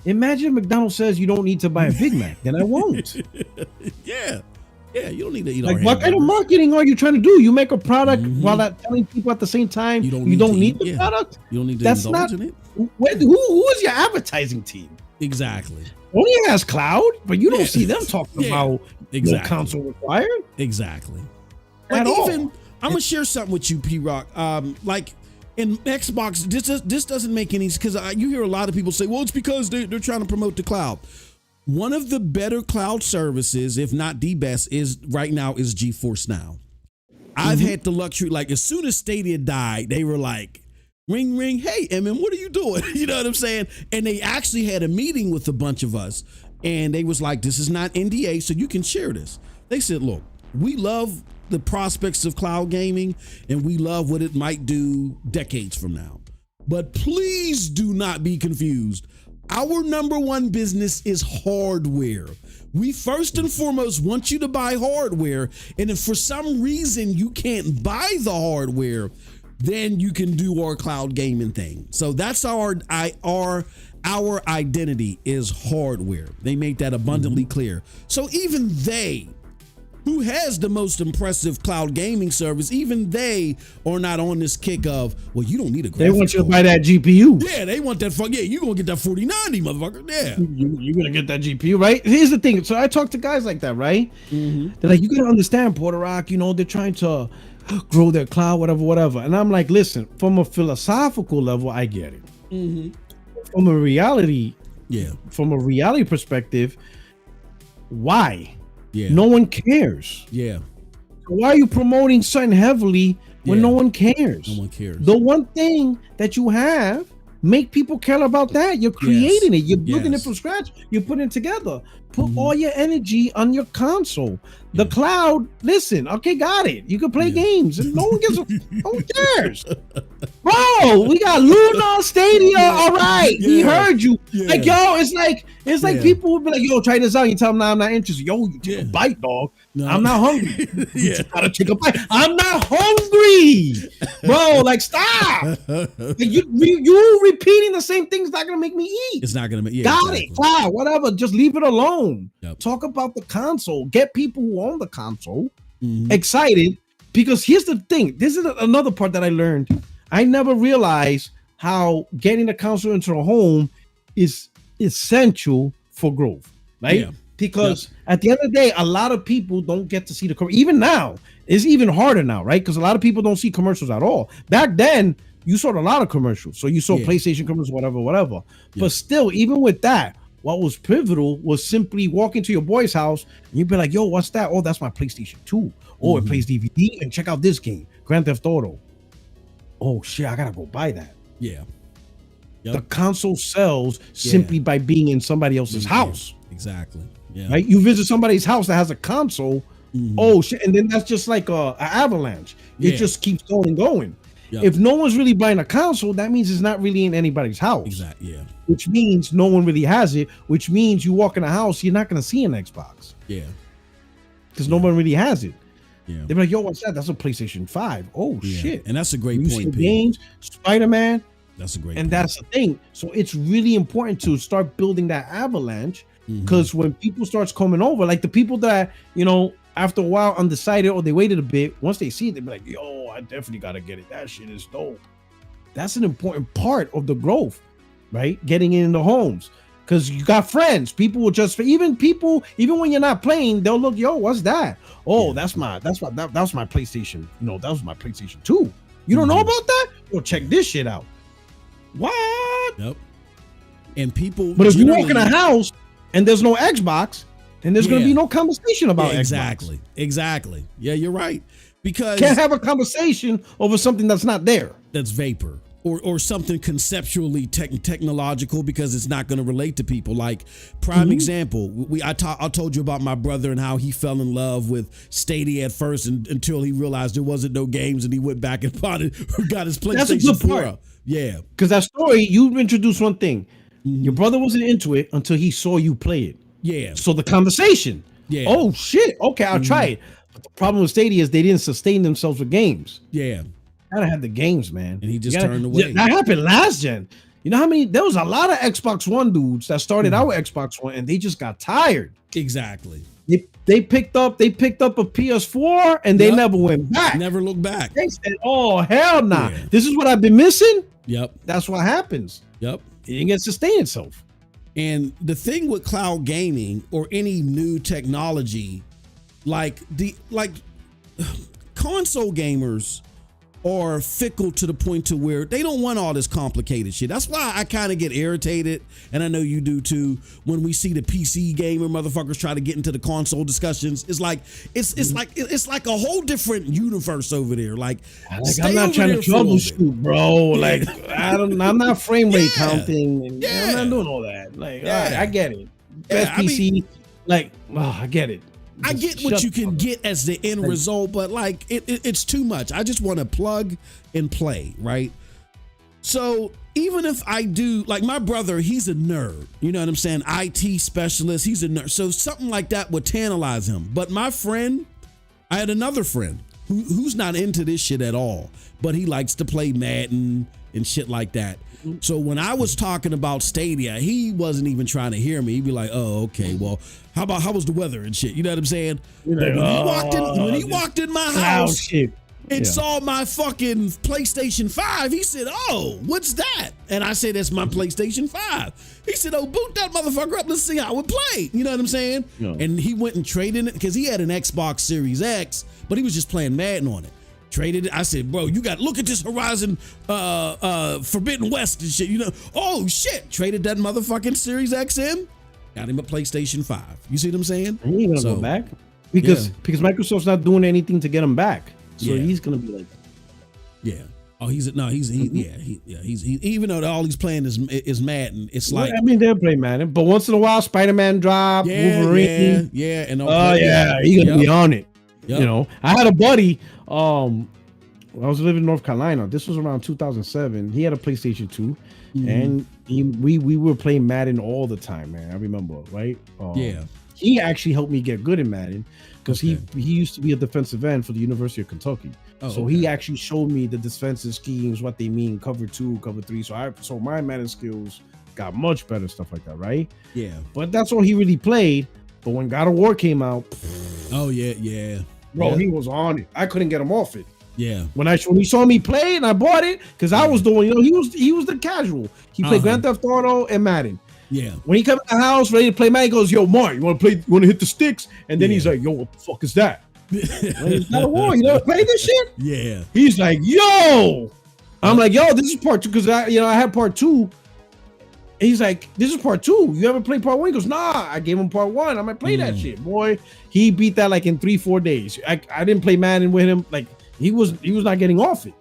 imagine McDonald's says you don't need to buy a Big Mac, then I won't. Yeah, you don't need to eat. Like, what kind of marketing are you trying to do? You make a product while not telling people at the same time you don't need the product. You don't need to That's indulge not in it. Who is your advertising team? Exactly. Only has cloud, but you don't see them talking about no console required. Exactly. Like I'm gonna share something with you, PuertoRock. Like in Xbox, this doesn't make any, because you hear a lot of people say, well, it's because they're trying to promote the cloud. One of the better cloud services, if not the best, is right now is GeForce Now. I've had the luxury, like as soon as Stadia died, they were like, ring, ring, hey, MM, what are you doing? You know what I'm saying? And they actually had a meeting with a bunch of us, and they was like, this is not NDA, so you can share this. They said, look, we love the prospects of cloud gaming, and we love what it might do decades from now. But please do not be confused. Our number one business is hardware. We first and foremost want you to buy hardware, and if for some reason you can't buy the hardware, then you can do our cloud gaming thing. So that's our identity is hardware. They make that abundantly clear. So even they, who has the most impressive cloud gaming service, even they are not on this kick of, well, you don't need a graphics They want you to card. buy that GPU. Yeah, they want that. You're going to get that 4090, motherfucker. Yeah. You're going to get that GPU, right? Here's the thing. So I talk to guys like that, right? They're like, you got to understand, PuertoRock, they're trying to grow their cloud, whatever. And I'm like, listen, from a philosophical level, I get it. From a reality perspective, why? Yeah. No one cares. Yeah. Why are you promoting something heavily when no one cares? No one cares. The one thing that you have, make people care about that. You're creating it. You're building it from scratch. You're putting it together. Put all your energy on your console. The cloud, listen, okay, got it. You can play games. And no one cares. Bro, we got Luna Stadia. All right. We heard you. Like, yo, it's like people would be like, yo, try this out. You tell them, nah, I'm not interested. Yo, you take a bite, dog. No. I'm not hungry. You just gotta take a bite. I'm not hungry. Bro, like, stop. Like, you repeating the same thing's not gonna make me eat. It's not gonna make got it. Cloud, whatever. Just leave it alone. Talk about the console. Get people who own the console excited, because here's the thing. This is another part that I learned. I never realized how getting a console into a home is essential for growth, right? Because at the end of the day, a lot of people don't get to see the commercial. Even now, it's even harder now, right? Because a lot of people don't see commercials at all. Back then, you saw a lot of commercials. So you saw PlayStation commercials, whatever. But still, even with that, what was pivotal was simply walk into your boy's house and you'd be like, yo, what's that? Oh, that's my PlayStation 2. Oh, it plays DVD, and check out this game, Grand Theft Auto. Oh shit, I gotta go buy that. Yeah. The console sells simply by being in somebody else's house. Exactly. Yeah. Right? You visit somebody's house that has a console. Oh shit, and then that's just like an avalanche. It just keeps going. If no one's really buying a console, that means it's not really in anybody's house. Exactly. Yeah. Which means no one really has it. Which means you walk in a house, you're not gonna see an Xbox. Yeah. Because no one really has it. Yeah. They're like, yo, what's that? That's a PlayStation 5. Oh shit. And that's a great point. Games, Spider-Man. That's a great and point. That's the thing. So it's really important to start building that avalanche, because when people starts coming over, like the people that, after a while undecided or they waited a bit, once they see it, they'll be like, yo, I definitely gotta get it. That shit is dope. That's an important part of the growth, right? Getting in the homes. Because you got friends. People will just, even when you're not playing, they'll look, yo, what's that? Oh, that was my PlayStation. That was my PlayStation 2. You don't know about that? Well, check this shit out. What? Yep. And people, but if you walk in a house and there's no Xbox, and there's going to be no conversation about Xbox. Exactly. Yeah, you're right. Because can't have a conversation over something that's not there. That's vapor. Or something conceptually technological, because it's not going to relate to people. Like prime example, I told you about my brother and how he fell in love with Stadia at first until he realized there wasn't no games, and he went back and got his PlayStation. That's a good 4. part. Yeah, because that story, you introduced one thing. Your brother wasn't into it until he saw you play it. Yeah. So the conversation. Yeah. Oh shit. Okay, I'll try it. But the problem with Stadia is they didn't sustain themselves with games. Yeah. Gotta have the games, man. And he just turned away. That happened last gen. You know how many? There was a lot of Xbox One dudes that started out with Xbox One, and they just got tired. Exactly. They picked up a PS4, and they never went back. Never looked back. They said, "Oh hell nah, this is what I've been missing." Yep. That's what happens. Yep. It didn't get sustain itself. And the thing with cloud gaming or any new technology, like console gamers are fickle to the point to where they don't want all this complicated shit. That's why I kind of get irritated, and I know you do too, when we see the PC gamer motherfuckers try to get into the console discussions. It's like it's like a whole different universe over there. Like I'm not trying to troubleshoot, bro. Like I'm not frame rate counting, and I'm not doing all that. Like, all right, I get it. Best PC, I get it. I get what you can get as the end result, but like it's too much. I just want to plug and play, right? So even if I do, like my brother, he's a nerd. You know what I'm saying? IT specialist, he's a nerd. So something like that would tantalize him. But my friend, I had another friend who's not into this shit at all, but he likes to play Madden and shit like that. So when I was talking about Stadia, he wasn't even trying to hear me. He'd be like, "Oh, okay. Well, how was the weather and shit?" You know what I'm saying? Like, when he walked in my house and saw my fucking PlayStation 5, he said, "Oh, what's that?" And I said, "That's my PlayStation 5." He said, "Oh, boot that motherfucker up. Let's see how it play." You know what I'm saying? Yeah. And he went and traded it because he had an Xbox Series X, but he was just playing Madden on it. Traded it. I said, "Bro, you got to look at this Horizon Forbidden West and shit." You know, oh shit! Traded that motherfucking Series X in. Got him a PlayStation 5. You see what I'm saying? He ain't gonna go back because Microsoft's not doing anything to get him back. So he's gonna be like, Oh, he's even though all he's playing is Madden. It's like, I mean, they'll play Madden, but once in a while, Spider-Man drop, Wolverine, and he's gonna be on it. Yep. You know, I had a buddy. I was living in North Carolina. This was around 2007. He had a PlayStation 2, and we were playing Madden all the time, man. I remember, right? He actually helped me get good in Madden because he used to be a defensive end for the University of Kentucky. He actually showed me the defensive schemes, what they mean, cover 2, cover 3. So my Madden skills got much better, stuff like that, right? Yeah. But that's all he really played. But when God of War came out, bro, he was on it. I couldn't get him off it. Yeah. When he saw me play and I bought it, because I was doing, he was the casual. He played Grand Theft Auto and Madden. Yeah. When he came to the house ready to play Madden, he goes, "Yo, Mark, you want to hit the sticks?" And then he's like, "Yo, what the fuck is that?" God of War, you never played this shit? Yeah. He's like, "Yo." I'm like, "Yo, this is part 2," because I had part 2. And he's like, "This is part 2. You ever played part 1?" He goes, "Nah, I gave him part 1. I'm like, play that shit, boy." He beat that like in 3-4 days. I didn't play Madden with him. Like he was not getting off it.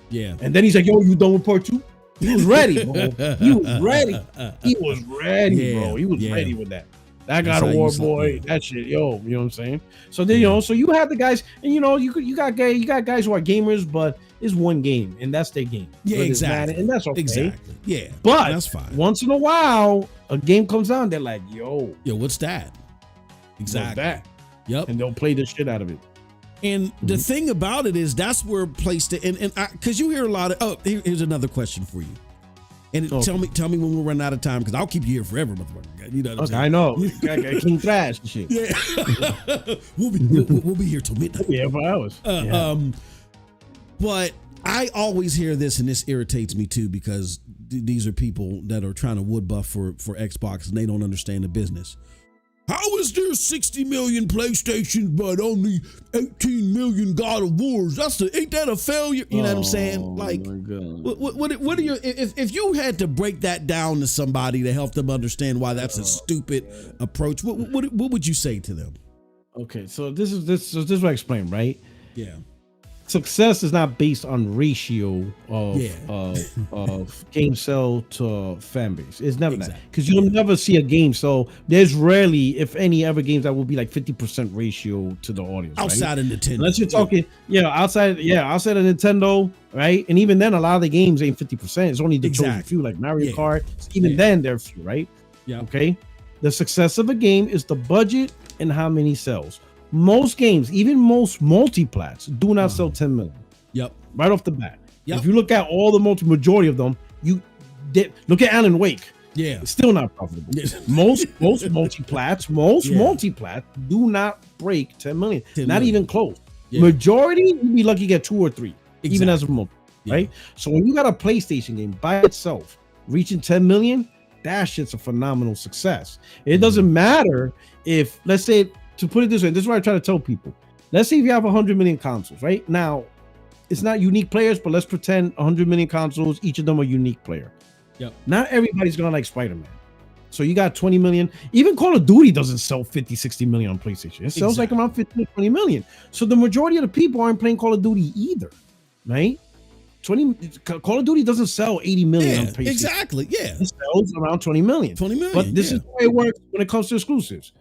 Yeah. And then he's like, "Yo, you done with part 2?" He was ready, bro. He was ready, bro. He was ready with that. That God of War, boy. That shit, yo. You know what I'm saying? So then, so you have the guys, and you got guys who are gamers, but it's one game, and that's their game. Yeah, exactly. And that's okay. Exactly. Yeah. But that's fine. Once in a while, a game comes out, they're like, yo, what's that? Exactly. What's that? Yep. And they'll play the shit out of it. And the thing about it is that's where PlayStation and because you hear a lot of here's another question for you. And tell me when we're running out of time, because I'll keep you here forever, motherfucker. You know what I'm saying? I know. King Trash and shit. Yeah. we'll be here till midnight. Yeah, for hours. But I always hear this, and this irritates me too, because these are people that are trying to wood buff for Xbox, and they don't understand the business. How is there 60 million PlayStations but only 18 million God of Wars? Ain't that a failure? You know what I'm saying? Like, what are your, if you had to break that down to somebody to help them understand why that's a stupid approach, what would you say to them? Okay, so this is what I explained, right? Yeah. Success is not based on ratio of game sell to fan base. It's never that, because you'll never see a game. So there's rarely, if any, ever games that will be like 50% ratio to the audience outside of Nintendo. Unless you're talking, outside of Nintendo, right? And even then, a lot of the games ain't 50%. It's only the chosen few, like Mario Kart. Even then, they're few, right? Yeah. Okay. The success of a game is the budget and how many sells. Most games, even most multi-plats, do not sell 10 million. Yep. Right off the bat. Yep. If you look at all the majority of them, look at Alan Wake. Yeah. It's still not profitable. most multi-plats do not break 10 million. 10 not million. Even close. Yeah. Majority, you'd be lucky to get 2 or 3, even as a multi, right? So when you got a PlayStation game by itself reaching 10 million, that shit's a phenomenal success. It doesn't matter if, let's say, to put it this way, this is what I try to tell people. Let's say if you have 100 million consoles, right? Now, it's not unique players, but let's pretend 100 million consoles, each of them a unique player. Yep. Not everybody's going to like Spider-Man. So you got 20 million. Even Call of Duty doesn't sell 50, 60 million on PlayStation. It sells like around 15 to 20 million. So the majority of the people aren't playing Call of Duty either, right? Call of Duty doesn't sell 80 million on PlayStation. Exactly, yeah. It sells around 20 million. 20 million, but this is the way it works when it comes to exclusives.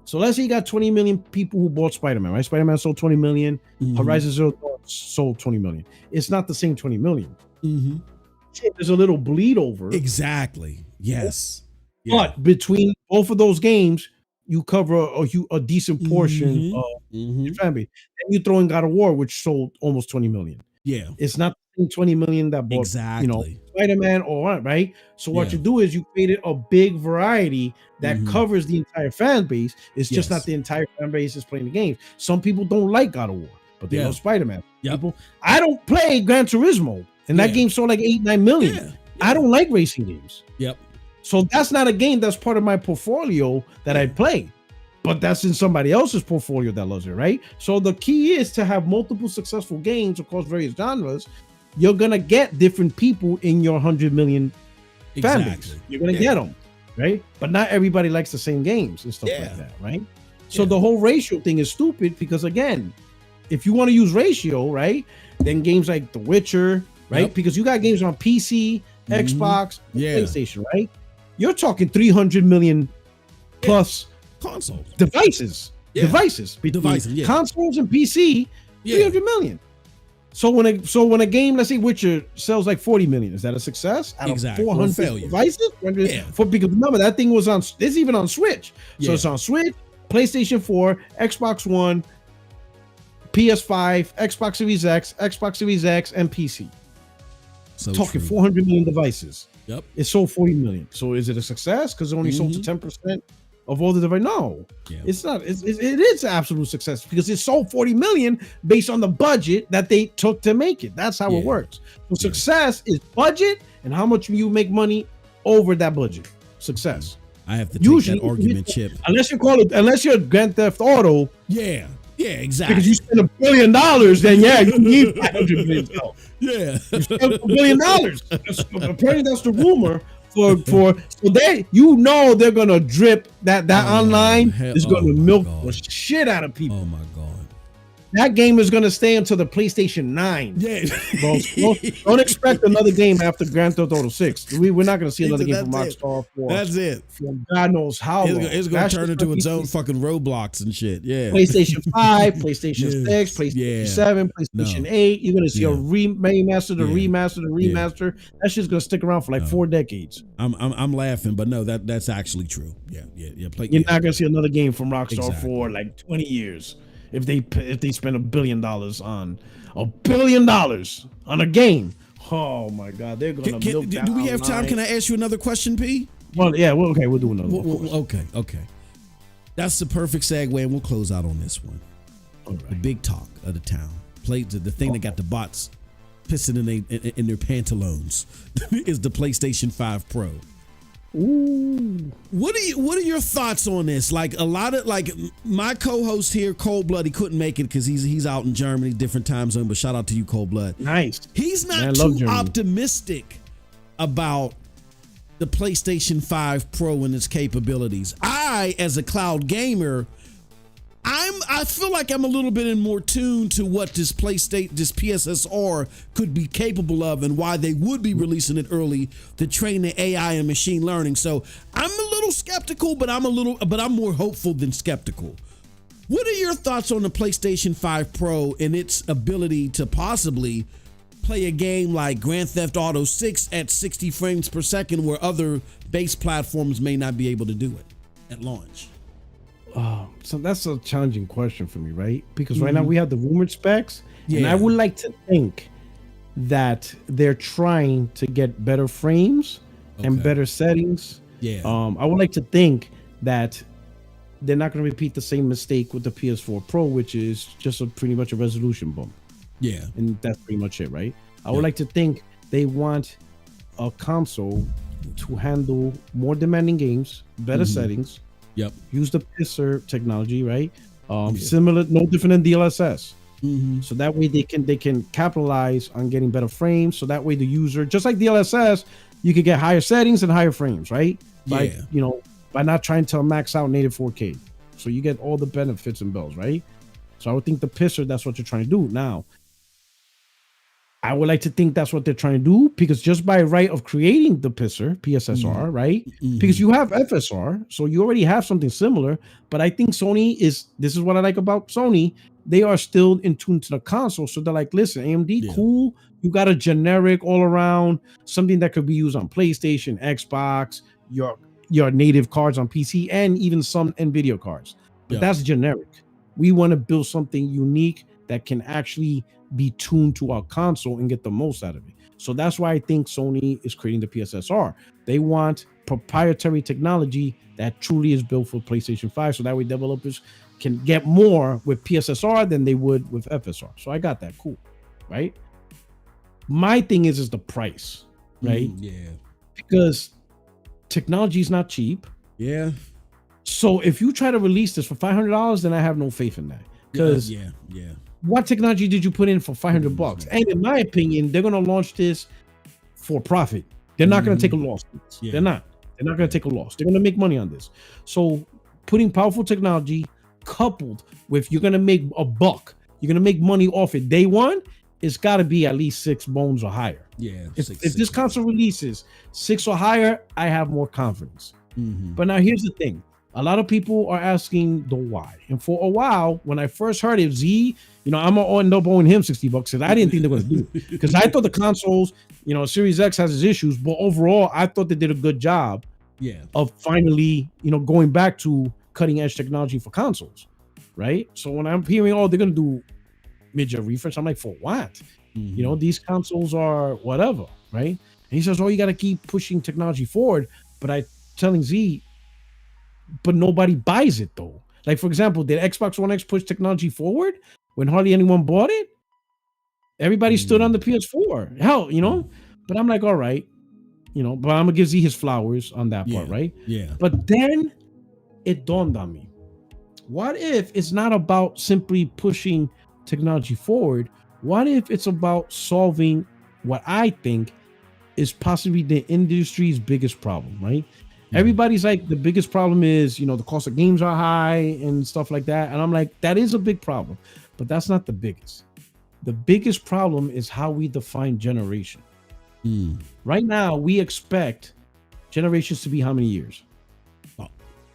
So let's say you got 20 million people who bought Spider-Man, right? Spider-Man sold 20 million. Horizon Zero Dawn sold 20 million. It's not the same 20 million. There's a little bleed over. Exactly. Yes. But between both of those games, you cover a decent portion of your fan base. And you throw in God of War, which sold almost 20 million. Yeah. It's not 20 million that bought Spider-Man or right. So what you do is you created a big variety that covers the entire fan base. It's just not the entire fan base is playing the games. Some people don't like God of War, but they love Spider-Man. People, I don't play Gran Turismo, and that game sold like 8-9 million. I don't like racing games. So that's not a game that's part of my portfolio that I play. But that's in somebody else's portfolio that loves it, right? So the key is to have multiple successful games across various genres. You're gonna get different people in your 100 million fan base. You're gonna get them, right? But not everybody likes the same games and stuff like that, right? So the whole ratio thing is stupid because again, if you want to use ratio, right, then games like The Witcher, right? Because you got games on PC, Xbox, PlayStation, right? You're talking 300 million plus consoles, devices, consoles and PC, 300 million. So when a game, let's say Witcher, sells like 40 million, is that a success? Out of 400 devices? Because remember that thing was on. It's even on Switch. So it's on Switch, PlayStation 4, Xbox One, PS5, Xbox Series X, Xbox Series X, and PC. So talking 400 million devices. It sold 40 million. So is it a success? Because it only sold to 10% of all the devices? No, it's not. It is an absolute success because it sold 40 million based on the budget that they took to make it. That's how it works. So success is budget and how much you make money over that budget. Success. I have to take that argument, Chip. Unless you're Grand Theft Auto. Yeah, exactly. Because you spend $1 billion, then you need 500 million. Yeah, you spend $1 billion. Apparently, that's the rumor. So they're gonna drip that online is gonna milk the shit out of people. Oh my god. That game is gonna stay until the PlayStation 9. Yeah. Don't expect another game after Grand Theft Auto 6. We're not gonna see another game from Rockstar for that's it. For God knows how long. It's gonna turn into its own fucking Roblox and shit. Yeah. PlayStation 5, PlayStation 6, PlayStation 7, PlayStation 8. You're gonna see a remaster. That shit's gonna stick around for like 4 decades. I'm laughing, but no, that's actually true. Yeah. You're not gonna see another game from Rockstar for like 20 years. If they spend $1 billion on a game, oh my god, they're gonna milk that. Do we have time? Can I ask you another question, P? Well, yeah. Well, okay, we'll do another one. Okay. That's the perfect segue, and we'll close out on this one. Right. The big talk of the town, the thing that got the bots pissing in their pantaloons is the PlayStation 5 Pro. Ooh. What are your thoughts on this? Like a lot of my co-host here, Cold Blood, he couldn't make it because he's out in Germany, different time zone. But shout out to you, Cold Blood. Nice. He's not too optimistic about the PlayStation 5 Pro and its capabilities. I, as a cloud gamer, I feel like I'm a little bit in more tune to what this PSSR could be capable of and why they would be releasing it early to train the AI and machine learning. So I'm a little skeptical, but I'm more hopeful than skeptical. What are your thoughts on the PlayStation 5 Pro and its ability to possibly play a game like Grand Theft Auto 6 at 60 frames per second where other base platforms may not be able to do it at launch? So that's a challenging question for me, right? Because right now we have the rumored specs, and I would like to think that they're trying to get better frames and better settings. I would like to think that they're not going to repeat the same mistake with the PS4 Pro, which is just pretty much a resolution bump. And that's pretty much it, right? I would like to think they want a console to handle more demanding games, better settings. Use the pisser technology, right? Similar, no different than DLSS. So that way they can capitalize on getting better frames. So that way the user, just like DLSS, you could get higher settings and higher frames, right? By not trying to max out native 4K. So you get all the benefits and bells, right? So I would think the pisser, that's what you're trying to do. Now, I would like to think that's what they're trying to do, because just by right of creating the pisser, PSSR, right? Because you have FSR, so you already have something similar. But I think this is what I like about Sony. They are still in tune to the console. So they're like, listen, AMD, cool. You got a generic all around, something that could be used on PlayStation, Xbox, your native cards on PC, and even some NVIDIA cards. But that's generic. We want to build something unique that can actually be tuned to our console and get the most out of it. So that's why I think Sony is creating the PSSR. They want proprietary technology that truly is built for PlayStation 5, so that way developers can get more with PSSR than they would with FSR. So I got that. Cool. Right? My thing is the price, right? Because technology is not cheap. So if you try to release this for $500, then I have no faith in that. Because what technology did you put in for $500? And in my opinion, they're going to launch this for profit. They're not going to take a loss. They're not going to take a loss. They're going to make money on this. So putting powerful technology coupled with you're going to make a buck, you're going to make money off it day one, it's got to be at least 6 bones or higher. If this console releases 6 or higher, I have more confidence. But now here's the thing. A lot of people are asking the why. And for a while, when I first heard it, I'm going to end up owing him $60 and I didn't think they were going to do it. Because I thought the consoles, Series X has its issues, but overall, I thought they did a good job of finally, going back to cutting edge technology for consoles, right? So when I'm hearing, they're going to do mid-year refresh, I'm like, for what? These consoles are whatever, right? And he says, you got to keep pushing technology forward. But I telling Z, but nobody buys it though. Like, for example, did Xbox One X push technology forward when hardly anyone bought it? Everybody stood on the PS4. Hell, but I'm like, all right, but I'm gonna give Z his flowers on that part, right? But then it dawned on me, what if it's not about simply pushing technology forward? What if it's about solving what I think is possibly the industry's biggest problem, right? Everybody's like, the biggest problem is, the cost of games are high and stuff like that. And I'm like, that is a big problem, but that's not the biggest. The biggest problem is how we define generation. Right now, we expect generations to be how many years?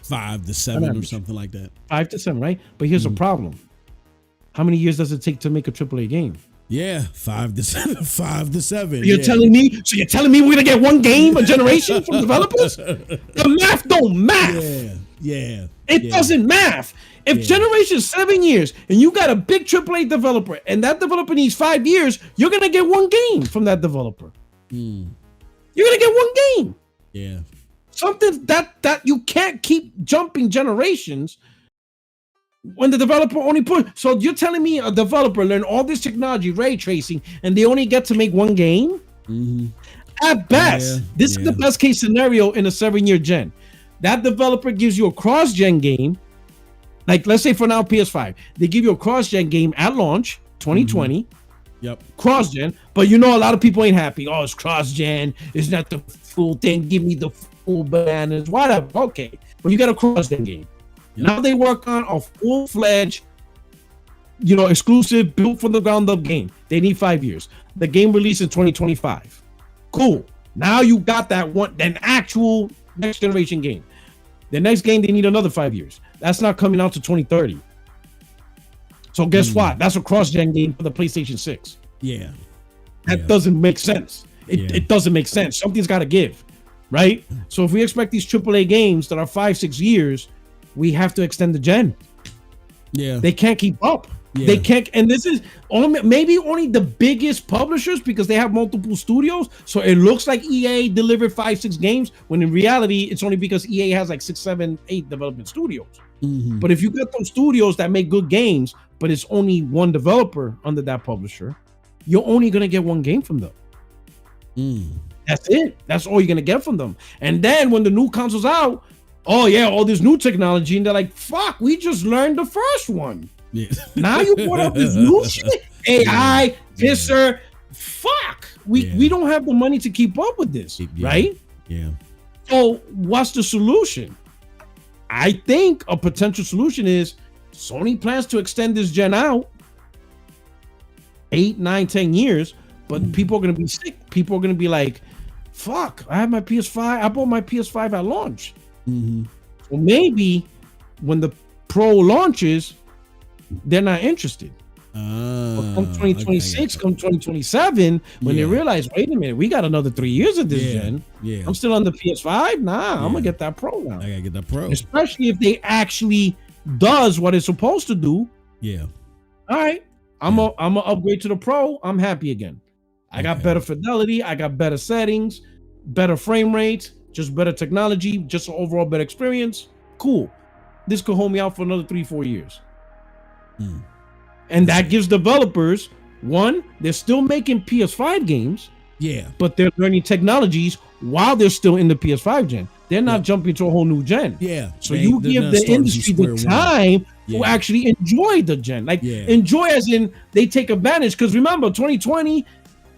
5 to 7 or something like that. 5 to 7, right? But here's the problem. How many years does it take to make a AAA game? 5 to 7. 5 to 7. You're telling me we're gonna get one game a generation from developers? The math don't math. It doesn't math. If generation is 7 years and you got a big AAA developer and that developer needs 5 years, you're gonna get one game from that developer. You're gonna get one game. Something that you can't keep jumping generations. When the developer only so you're telling me a developer learned all this technology, ray tracing, and they only get to make one game? At best, this is the best case scenario in a 7-year gen. That developer gives you a cross-gen game. Like, let's say for now, PS5. They give you a cross-gen game at launch, 2020. Yep. Cross-gen. But you know a lot of people ain't happy. Oh, it's cross-gen. It's not the full thing. Give me the full bananas. Whatever. Okay. But you got a cross-gen game. Yep. Now they work on a full-fledged, exclusive, built from the ground up game. They need 5 years. The game released in 2025. Cool. Now you got an actual next generation game. The next game, they need another 5 years. That's not coming out to 2030. So guess what? That's a cross-gen game for the PlayStation 6. Yeah. That doesn't make sense. It doesn't make sense. Something's got to give, right? So if we expect these AAA games that are 5-6 years, we have to extend the gen. Yeah. They can't keep up. Yeah. They can't, and this is maybe only the biggest publishers because they have multiple studios. So it looks like EA delivered 5-6 games when in reality it's only because EA has like 6, 7, 8 development studios. Mm-hmm. But if you got those studios that make good games, but it's only one developer under that publisher, you're only gonna get one game from them. That's it. That's all you're gonna get from them. And then when the new console's out, oh yeah, all this new technology, and they're like, "Fuck, we just learned the first one." Yeah. Now you brought up this new shit, AI, Tisser. Fuck, we don't have the money to keep up with this, right? Yeah. So what's the solution? I think a potential solution is Sony plans to extend this gen out 8, 9, 10 years, but people are gonna be sick. People are gonna be like, "Fuck, I have my PS5. I bought my PS5 at launch." So maybe when the Pro launches, they're not interested. But come 2026, come 2027, when they realize, wait a minute, we got another 3 years of this gen. Yeah. I'm still on the PS5. Nah, I'm gonna get that Pro now. I gotta get that Pro. Especially if they actually does what it's supposed to do. Yeah. All right. I'm gonna upgrade to the Pro. I'm happy again. I got better fidelity. I got better settings, better frame rate, just better technology, just an overall better experience. Cool. This could hold me out for another 3-4 years. And that gives developers, one, they're still making PS5 games. Yeah. But they're learning technologies while they're still in the PS5 gen. They're not jumping to a whole new gen. Yeah. So you give the industry the time to actually enjoy the gen. Like enjoy as in they take advantage. Because remember, 2020,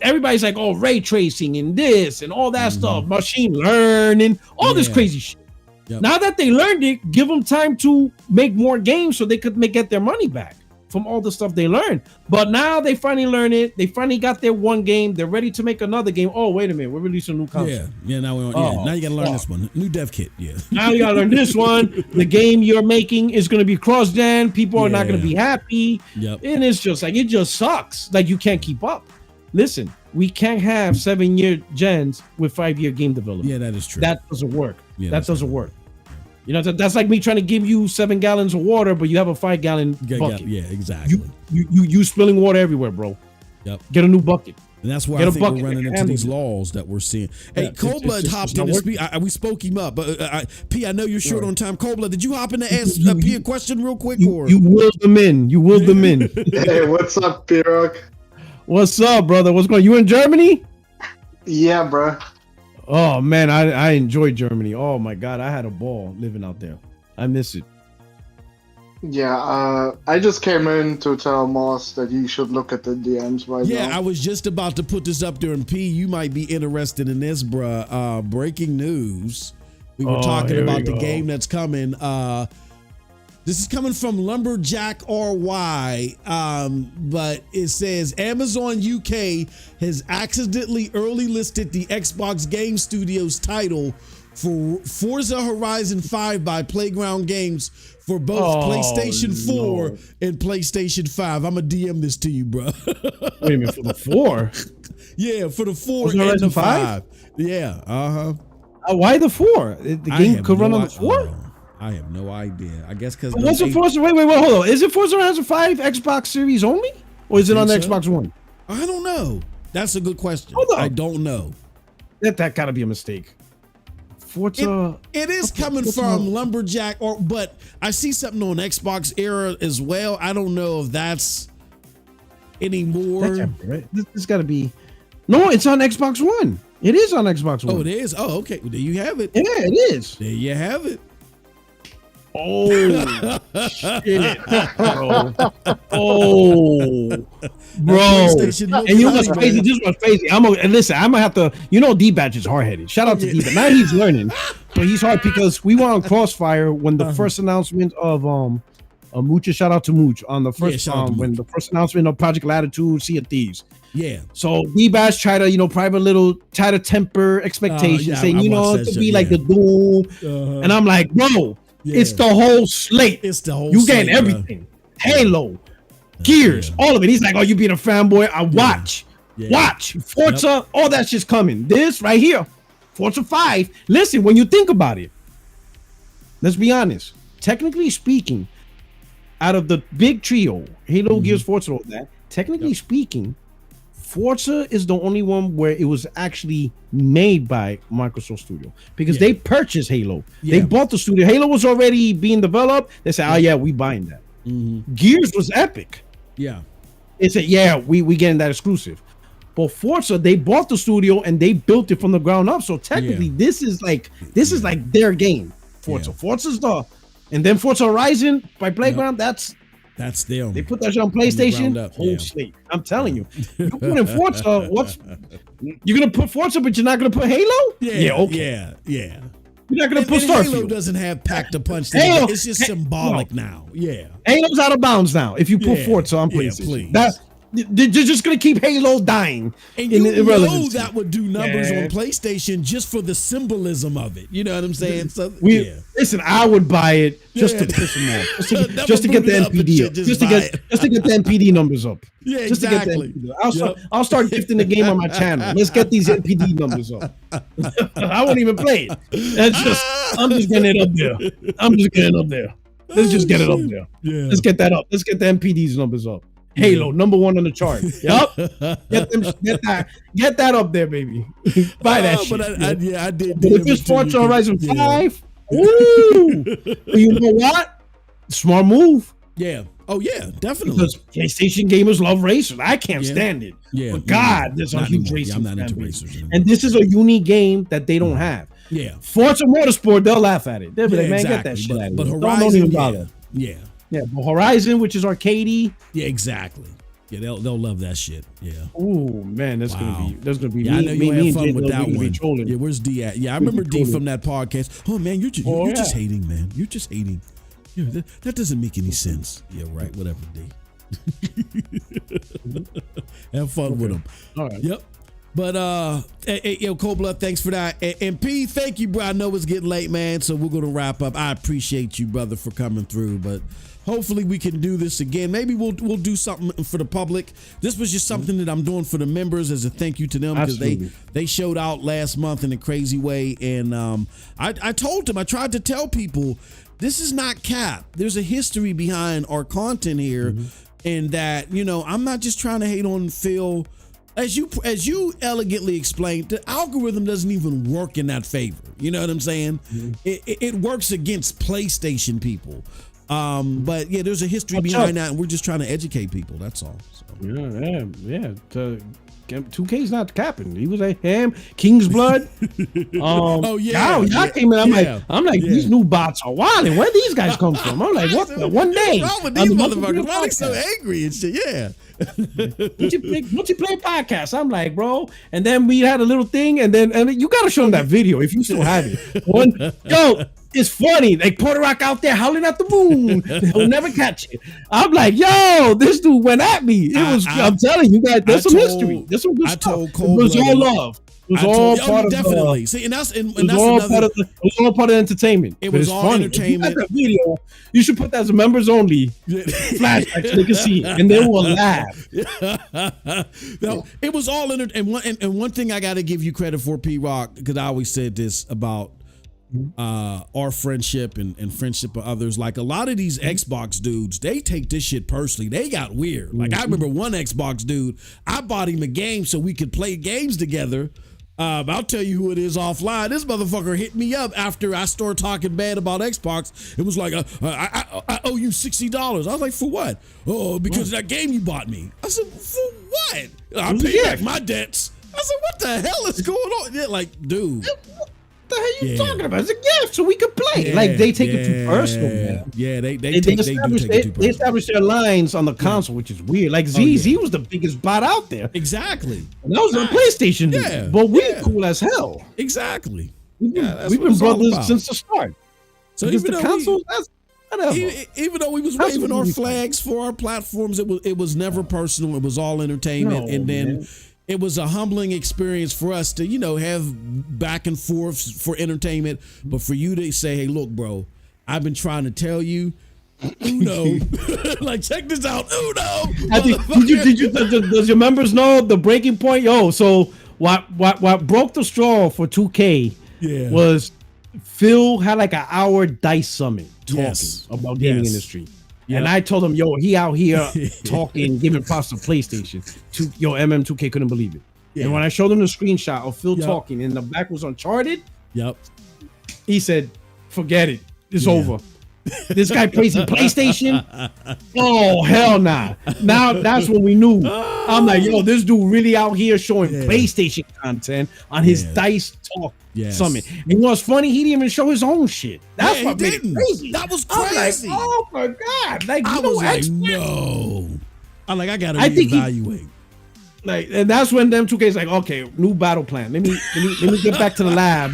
everybody's like, oh, ray tracing and this and all that stuff, machine learning, all this crazy shit. Yep. Now that they learned it, give them time to make more games so they could get their money back from all the stuff they learned. But now they finally learned it. They finally got their one game. They're ready to make another game. Oh, wait a minute. We're releasing a new console. Yeah. Now you got to learn this one. New dev kit. Yeah. Now you got to learn this one. The game you're making is going to be cross-gen. People are not going to be happy. Yep. And it's just like, it just sucks. Like you can't keep up. Listen, we can't have 7-year gens with 5-year game development. Yeah, that is true. That doesn't work. Yeah, that doesn't work. You know, that's like me trying to give you 7 gallons of water, but you have a 5-gallon bucket. Yeah, exactly. You spilling water everywhere, bro. Yep. Get a new bucket. And that's why I think we're running into these laws that we're seeing. Hey, Cold Blood hopped in to speak. We spoke him up, but P, I know you're short on time. Cold Blood, did you hop in to ask P a question real quick? You willed them in. You willed them in. Hey, what's up, PuertoRock? What's up, brother? What's going on? You in Germany? Yeah, bro. Oh man, I enjoyed Germany. Oh my god, I had a ball living out there. I miss it. Yeah, I just came in to tell Moss that he should look at the DMs right now. Yeah, I was just about to put this up there, and P, you might be interested in this, bruh. Breaking news. We were talking about the game that's coming. This is coming from Lumberjack RY, but it says Amazon UK has accidentally early listed the Xbox Game Studios title for Forza Horizon 5 by Playground Games for both PlayStation 4 and PlayStation 5. I'm going to DM this to you, bro. Wait a minute, for the 4? Yeah, for the 4 and the 5. Yeah, why the 4? The game could run on the 4? I have no idea. I guess because what's it Forza? Wait, hold on. Is it Forza Horizon 5 Xbox Series only, or is it on the Xbox One? I don't know. That's a good question. I don't know. That gotta be a mistake. Forza. It is coming from Lumberjack, but I see something on Xbox Era as well. I don't know if that's anymore. That can't be right. This got to be. No, it's on Xbox One. It is on Xbox One. Oh, it is? Oh, okay. Well, there you have it. Yeah, it is. There you have it. Oh, shit. Bro. Oh, bro. And you know what's crazy? This was crazy. And listen, I'm going to have to, D-Batch is hard-headed. Shout out to D-Batch. Now he's learning. But he's hard because we were on Crossfire when the first announcement of Mooch, shout out to Mooch on the first when the first announcement of Project Latitude, Sea of Thieves. Yeah. So D-Bash try to, try to temper expectations, saying, it could be like the Doom. And I'm like, bro, it's the whole slate. It's the whole You getting everything. Halo, Gears, all of it. He's like, oh, you being a fanboy. I watch. Watch. Forza, all that shit's coming. This right here, Forza 5. Listen, when you think about it, let's be honest. Technically speaking, out of the big trio, Halo, Gears, Forza, all that, technically speaking, Forza is the only one where it was actually made by Microsoft Studio because they purchased Halo. They bought the studio. Halo was already being developed. They said, oh yeah, we buying that. Gears was Epic. Yeah. They said, yeah, we getting that exclusive. But Forza, they bought the studio and they built it from the ground up. So technically, this is like their game. Forza. Forza's and then Forza Horizon by Playground, that's them. They put that shit on PlayStation. Whole slate. I'm telling you. You put in Forza, you're gonna put Forza, but you're not gonna put Halo? Okay. Yeah. You're not gonna put Starfield. Halo doesn't have packed a punch. It's just symbolic now. Yeah. Halo's out of bounds now. If you put Forza on PlayStation, they're just gonna keep Halo dying. And you know that would do numbers on PlayStation just for the symbolism of it. You know what I'm saying? So listen, I would buy it just to piss them off, just to get the NPD up, just to get the NPD numbers up. Yeah, exactly. I'll start gifting the game on my channel. Let's get these NPD numbers up. I won't even play it. I'm just getting it up there. Let's just get it up there. Yeah. Let's get that up. Let's get the NPD's numbers up. Halo, #1 on the chart. Yep. Get that up there, baby. Buy that shit. But I did. But if it's Forza Horizon 5, woo! You know what? Smart move. Yeah. Oh yeah, definitely. Because PlayStation gamers love racers. I can't stand it. Yeah. But God, there's a huge racing. I'm not into racers anymore. And this is a unique game that they don't have. Yeah. Forza Motorsport, they'll laugh at it. They'll be like, man, get that shit out of here. But Horizon, don't even bother. Yeah, but Horizon, which is arcadey. Yeah, exactly. Yeah, they'll love that shit. Yeah. Oh man, that's gonna be. Yeah, I know you had fun with that one. Yeah, where's D at? Yeah, I remember D from that podcast. Oh man, you're just hating, man. You're just hating. Yeah, that doesn't make any sense. Yeah, right. Whatever, D. Have fun with them. All right. Yep. But hey, Cold Blood, thanks for that. And P, thank you, bro. I know it's getting late, man, so we're gonna wrap up. I appreciate you, brother, for coming through. But hopefully we can do this again. Maybe we'll do something for the public. This was just something that I'm doing for the members as a thank you to them because they showed out last month in a crazy way. And I told them, I tried to tell people, this is not cap. There's a history behind our content here, and that I'm not just trying to hate on Phil. As you elegantly explained, the algorithm doesn't even work in that favor. You know what I'm saying? It works against PlayStation people. But yeah, there's a history behind that, and we're just trying to educate people. That's all. So. Yeah. 2K's not capping. He was a ham, King's Blood. Y'all came in. I'm like, these new bots are wild. And where these guys come from? I'm like, what? One day, what's wrong with these motherfuckers? Why are they so angry and shit? Yeah. Multiplayer podcast. I'm like, bro. And then we had a little thing, and you gotta show them that video if you still have it. It's funny. Like PuertoRock out there howling at the moon. They'll never catch it. I'm like, yo, this dude went at me. I'm telling you guys, there's some history. There's some good stuff. It was all love. It was all part of definitely. See, and that's it was all part of entertainment. It was all funny. Entertainment. If you got that video, you should put that as members only flashback so they can see it, and they will laugh. No, it was all entertainment. And one thing I got to give you credit for, P-Rock, because I always said this about our friendship and friendship of others. Like a lot of these Xbox dudes, they take this shit personally. They got weird. Like I remember one Xbox dude, I bought him a game so we could play games together. I'll tell you who it is offline. This motherfucker hit me up after I started talking bad about Xbox. It was like, I owe you $60. I was like, for what? Oh, because of that game you bought me. I said, for what? I paid back my debts. I said, what the hell is going on? Yeah, like, dude. What the hell you talking about? It's a gift, so we could play. Like, they take it too personal, man. Yeah, they do take it too personal. They established their lines on the console, which is weird. Like, Z was the biggest bot out there. Exactly. And that was on PlayStation. Yeah. But we're cool as hell. Exactly. We've been brothers since the start. So even the console, even though we was waving our flags for our platforms, it was never personal. It was all entertainment. And then it was a humbling experience for us to, have back and forth for entertainment. But for you to say, hey, look, bro, I've been trying to tell you, Uno. Like, check this out, Uno. Does your members know the breaking point? So what broke the straw for 2K was Phil had like an hour dice summit talking about gaming industry. Yep. And I told him, he out here talking, giving props to PlayStation. MM2K couldn't believe it. Yeah. And when I showed him the screenshot of Phil talking and the back was Uncharted, he said, forget it. It's over. This guy plays in PlayStation. Oh, hell nah. Now that's when we knew. I'm like, this dude really out here showing PlayStation content on his Dice Talk Summit. And you know what's funny? He didn't even show his own shit. That's what made it crazy. That was crazy. Like, oh my God. Like, I was like, no. I'm like, I gotta reevaluate. And that's when them 2K's like, okay, new battle plan. Let me get back to the lab.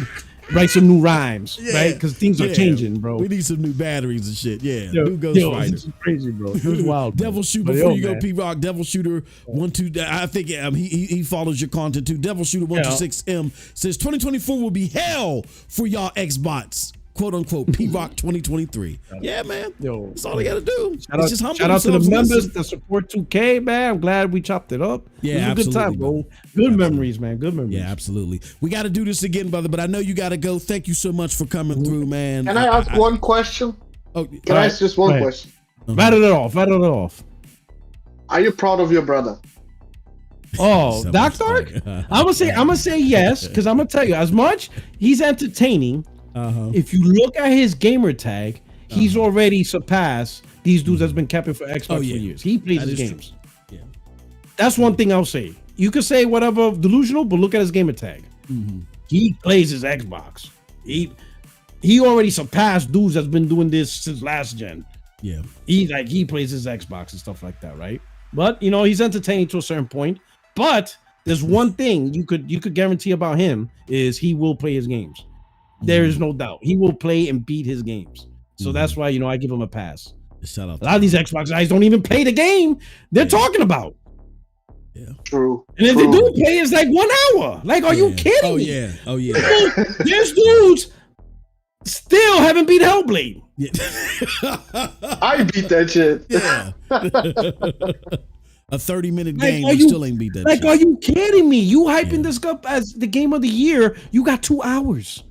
Write some new rhymes, right? Because things are changing, bro. We need some new batteries and shit. Yeah, new Ghost Rider. This is crazy, bro. It was wild. Devil Shooter, before you go, PuertoRock, Devil Shooter 1-2. I think he follows your content too. Devil Shooter 126M says 2024 will be hell for y'all Xbots. "Quote unquote PuertoRock 2023." Yeah, man. That's all they gotta do. Shout out to the members that support 2K, man. I'm glad we chopped it up. Yeah, it was a good time, bro. Good memories, man. Good memories. Yeah, absolutely. We got to do this again, brother. But I know you got to go. Thank you so much for coming through, man. Can I ask one question? Can I ask just one question? Rattle it off. Are you proud of your brother? Oh, Dark? I'm gonna say yes, because I'm gonna tell you, as much he's entertaining. If you look at his gamer tag, he's already surpassed these dudes that's been capping for Xbox for years. He plays his games. Yeah, that's one thing I'll say. You could say whatever delusional, but look at his gamer tag. He plays his Xbox. He already surpassed dudes that's been doing this since last gen. Yeah, he plays his Xbox and stuff like that, right? But he's entertaining to a certain point. But there's one thing you could guarantee about him is he will play his games. There is no doubt. He will play and beat his games. So that's why, I give him a pass. Shout out. A lot of these Xbox guys don't even play the game they're talking about. Yeah. True. And if they do play, it's like 1 hour. Like, are you kidding me? Oh, yeah. There's dudes still haven't beat Hellblade. Yeah. I beat that shit. Yeah. A 30-minute game, you still ain't beat that shit. Are you kidding me? You hyping this up as the game of the year. You got 2 hours.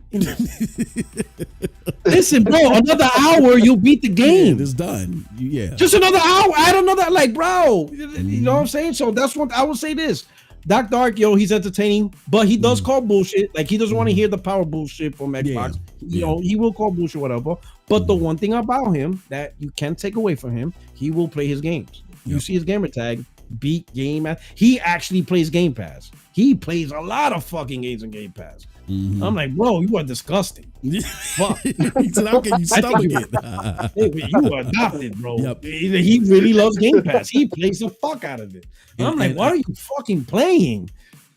Listen, bro, another hour, you'll beat the game. Yeah, it's done. Yeah. Just another hour. I don't know that. Like, bro, you know what I'm saying? So that's what I will say this. Dark, he's entertaining, but he does call bullshit. Like, he doesn't want to hear the power bullshit from Xbox. He will call bullshit, whatever. But the one thing about him that you can't take away from him, he will play his games. You see his gamer tag, beat Game Pass. He actually plays Game Pass. He plays a lot of fucking games in Game Pass. I'm like, bro, you are disgusting. Fuck. He said, how can you stomach it? You are adopted, bro. Yep. He really loves Game Pass. He plays the fuck out of it. I'm like, what are you fucking playing?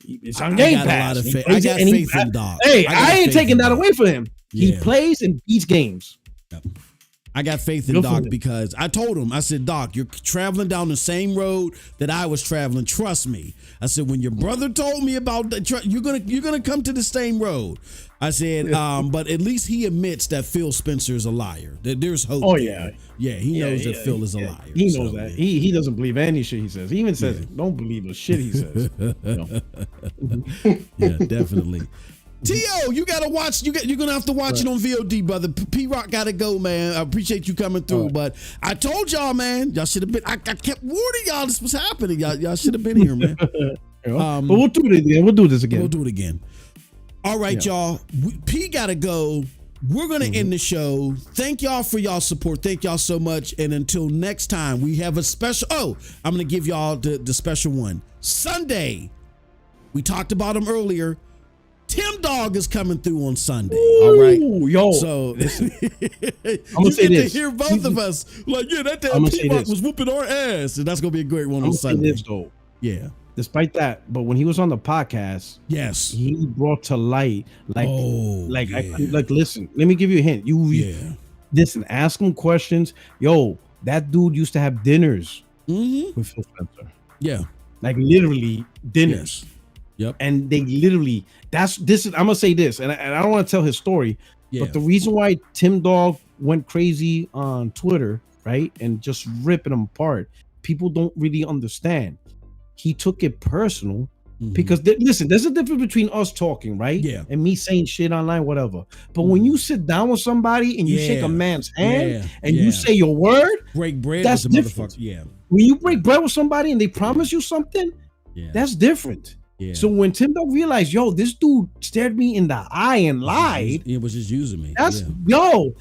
It's on Game Pass. I got faith in Doc. Hey, I ain't taking that away from him. He plays and beats games. Yep. I got faith in Doc because I told him, I said, Doc, you're traveling down the same road that I was traveling. Trust me. I said, when your brother told me about that, you're gonna come to the same road. I said, but at least he admits that Phil Spencer is a liar. That there's hope. Oh yeah, he knows that Phil is a liar. He knows that. He doesn't believe any shit he says. He even says, don't believe the shit he says. Yeah, definitely. T.O., you gotta watch. You're gonna have to watch it on VOD, brother. PuertoRock gotta go, man. I appreciate you coming through, but I told y'all, man, y'all should have been. I kept warning y'all this was happening. Y'all should have been here, man. But we'll do it again. We'll do this again. We'll do it again. All right, y'all. P gotta go. We're gonna end the show. Thank y'all for y'all support. Thank y'all so much. And until next time, we have a special. Oh, I'm gonna give y'all the special one. Sunday, We talked about him earlier. Tim Dog is coming through on Sunday. Ooh, all right. Yo. So listen, you say get this. to hear both of us. Like, yeah, that damn T-Rock was whooping our ass. And that's going to be a great one on Sunday. This, though. Yeah. Despite that, but when he was on the podcast, yes, he brought to light, like, listen, let me give you a hint. Listen, ask him questions. Yo, that dude used to have dinners with Phil Spencer. Yeah. Like literally dinners. Yes. Yep. And they literally, I'm gonna say this, and I don't want to tell his story, but the reason why Tim Dog went crazy on Twitter, right, and just ripping him apart, people don't really understand. He took it personal because listen, there's a difference between us talking, right? Yeah. And me saying shit online, whatever. But when you sit down with somebody and you shake a man's hand and you say your word, break bread that's with the different. motherfucker. Yeah. When you break bread with somebody and they promise you something, that's different. Yeah. So when Tim Dog realized, yo, this dude stared me in the eye and lied. It was just using me. That's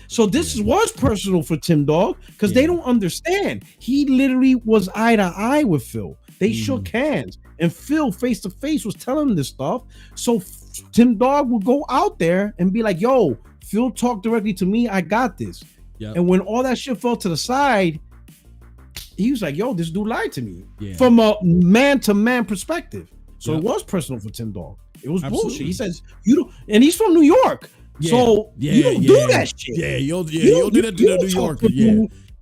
So this was personal for Tim Dog because they don't understand. He literally was eye to eye with Phil. They shook hands, and Phil face to face was telling him this stuff. So Tim Dog would go out there and be like, yo, Phil talked directly to me. I got this. Yep. And when all that shit fell to the side, he was like, yo, this dude lied to me from a man-to-man perspective. So it was personal for Tim Dog. It was bullshit. He says, you don't, and he's from New York. So you don't do that shit. Yeah, you'll do that to the New Yorker.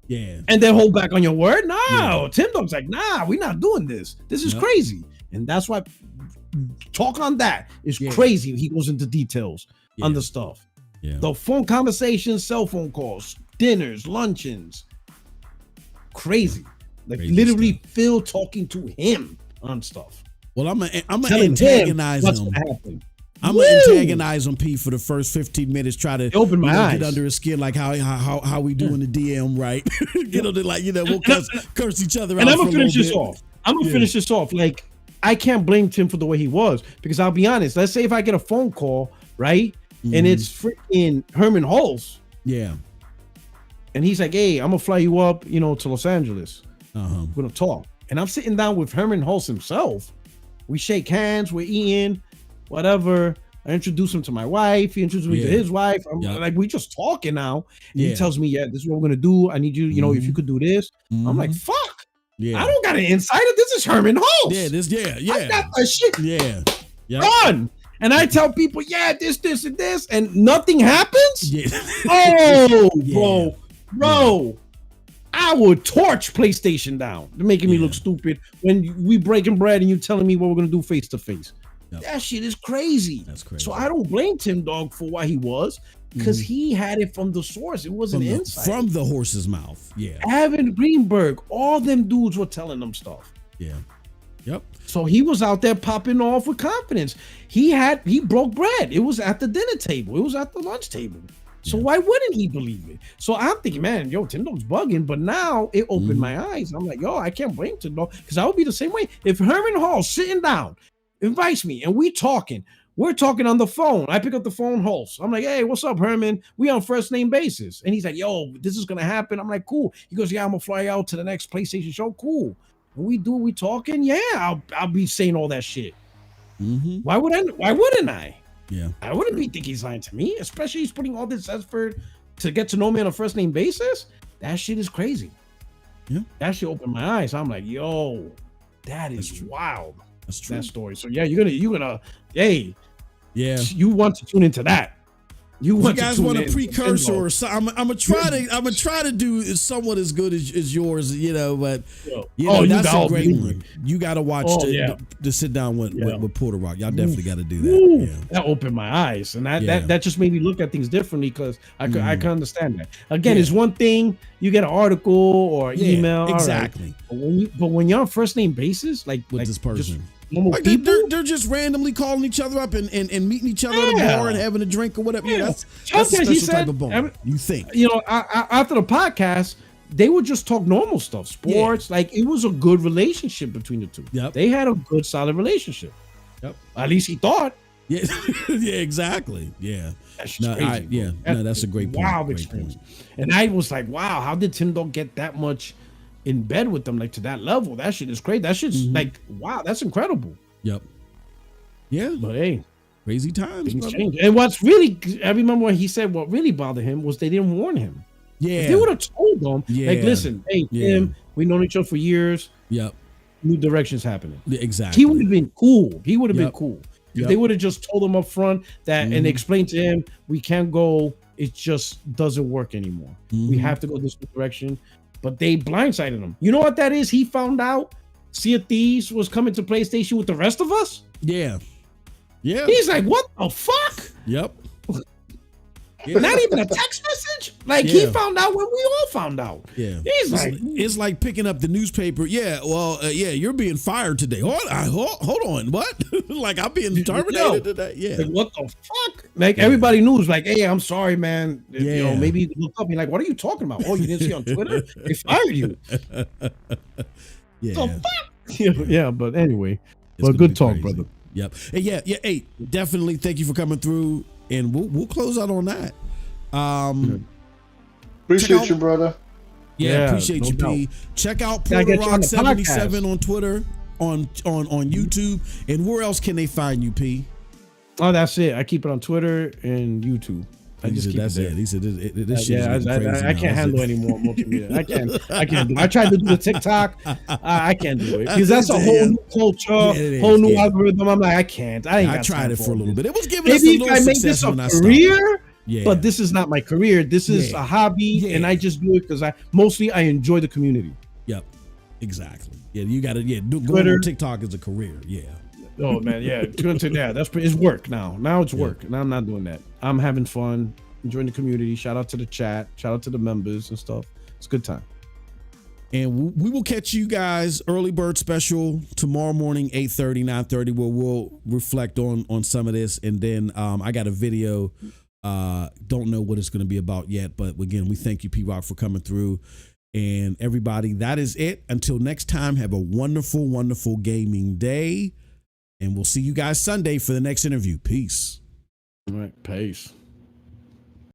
Yeah. And then hold back on your word. No, Tim Dog's like, nah, we're not doing this. This is crazy. And that's why talk on that is crazy. He goes into details on the stuff. Yeah. The phone conversations, cell phone calls, dinners, luncheons. Crazy. Like literally stuff. Phil talking to him on stuff. Well, I'm gonna antagonize him. I'm gonna antagonize him, P, for the first 15 minutes. Try to open my eyes, get under his skin, like how we do in the DM, right? Get on it, like we'll curse each other. And I'm gonna finish this off. Finish this off. Like I can't blame Tim for the way he was because I'll be honest. Let's say if I get a phone call, right, and it's freaking Herman Hulse, and he's like, "Hey, I'm gonna fly you up, to Los Angeles. We're gonna talk." And I'm sitting down with Herman Hulse himself. We shake hands, we're eating, whatever. I introduce him to my wife. He introduced me to his wife. I'm like, we just talking now. And he tells me, this is what we're going to do. I need you, if you could do this. I'm like, fuck. Yeah. I don't got an insider. This is Herman Hulse. I got that shit. Yeah. Run. And I tell people, this, and this. And nothing happens? Yeah. Bro. I would torch PlayStation down. They're making me look stupid when we breaking bread and you telling me what we're gonna do face to face. That shit is crazy. That's crazy. So I don't blame Tim Dog for why he was, because he had it from the source. It wasn't inside. From the horse's mouth. Yeah. Evan Greenberg, all them dudes were telling them stuff. Yeah. Yep. So he was out there popping off with confidence. He broke bread. It was at the dinner table. It was at the lunch table. So why wouldn't he believe it? So I'm thinking, man, Tim Dog's bugging. But now it opened my eyes. I'm like, I can't blame Tim Dog because I would be the same way. If Herman Hulse sitting down invites me and we're talking on the phone. I pick up the phone, Hulse. I'm like, hey, what's up, Herman? We on first name basis. And he's like, yo, this is going to happen. I'm like, cool. He goes, yeah, I'm going to fly out to the next PlayStation show. Cool. When we talking? Yeah, I'll be saying all that shit. Why wouldn't I? Yeah, I wouldn't be thinking he's lying to me, especially he's putting all this effort to get to know me on a first name basis. That shit is crazy. Yeah, that shit opened my eyes. I'm like, yo, that is wild. That's true. That story. So yeah, you're gonna, hey, you want to tune into that. You guys want a precursor or something? I'm gonna try to do somewhat as good as yours, but that's a great one. You got to watch to sit down with PuertoRock. Y'all definitely got to do that. That opened my eyes, and that just made me look at things differently because I can understand that. Again, it's one thing you get an article or email, exactly. Right. But when you're on first name basis, like this person. Like they're just randomly calling each other up and meeting each other at a bar and having a drink or whatever. Yeah, that's a special type of bond. You think? After the podcast, they would just talk normal stuff, sports. Like it was a good relationship between the two. Yep. They had a good, solid relationship. Yep. At least he thought. Yeah. Yeah. Exactly. Yeah. That's crazy. That's a great point. Wow, experience. And I was like, wow, how did Tim Dog get that much in bed with them, like to that level? That shit is crazy. That shit's like, wow, that's incredible. Yep. Yeah. But hey, Crazy times, things brother. change. And what's really, I remember when he said what really bothered him was they didn't warn him. Yeah. If they would have told them, Yeah. like, listen, hey, Tim, we known each other for years. Yep. New directions happening. Yeah, exactly. He would have been cool. He would have been cool. If Yep. they would have just told him up front that and explained to him, we can't go, it just doesn't work anymore. We have to go this direction. But they blindsided him. You know what that is? He found out Sea of Thieves was coming to PlayStation with the rest of us. Yeah. Yeah. He's like, what the fuck? Yep. Not even a text message? Like, he found out when we all found out. Yeah. He's like, it's like picking up the newspaper. Yeah. Well, you're being fired today. Hold on. What? Like, I'm being terminated today. Yeah. Like, what the fuck? Like, everybody knew. Like, hey, I'm sorry, man. Yeah. You know, maybe you look up. You're like, what are you talking about? Oh, you didn't see on Twitter? They fired you. Yeah. The fuck? Yeah, but anyway. It's But good gonna be talk, crazy. brother. Yep. Hey, Hey, definitely. Thank you for coming through, and we'll close out on that. Appreciate you, brother. Yeah, appreciate no you, doubt. P. Check out Gotta get you on the PuertoRock77 on Twitter, on YouTube, and where else can they find you, P? Oh, that's it. I keep it on Twitter and YouTube. I just keep that's it there. He said this shit Yeah, is getting crazy I now. can't handle any more multimedia. I can't do it. I tried to do the TikTok. I can't do it because that's a whole new culture, whole new algorithm. I'm like, I can't. I tried it for a little bit. It was giving us a Maybe if little I make success this a when I started. career, Yeah. but this is not my career. This is a hobby, and I just do it because I enjoy the community. Yep, exactly. Yeah, you got to going Twitter. on TikTok is a career. Yeah. Oh man, yeah, it's work now. Now it's work. Now I'm not doing that. I'm having fun, enjoying the community. Shout out to the chat. Shout out to the members and stuff. It's a good time. And we will catch you guys early bird special tomorrow morning, 8:30, 9:30, where we'll reflect on some of this. And then I got a video. Don't know what it's going to be about yet, but again, we thank you, PuertoRock, for coming through. And everybody, that is it. Until next time, have a wonderful, wonderful gaming day. And we'll see you guys Sunday for the next interview. Peace. All right, peace.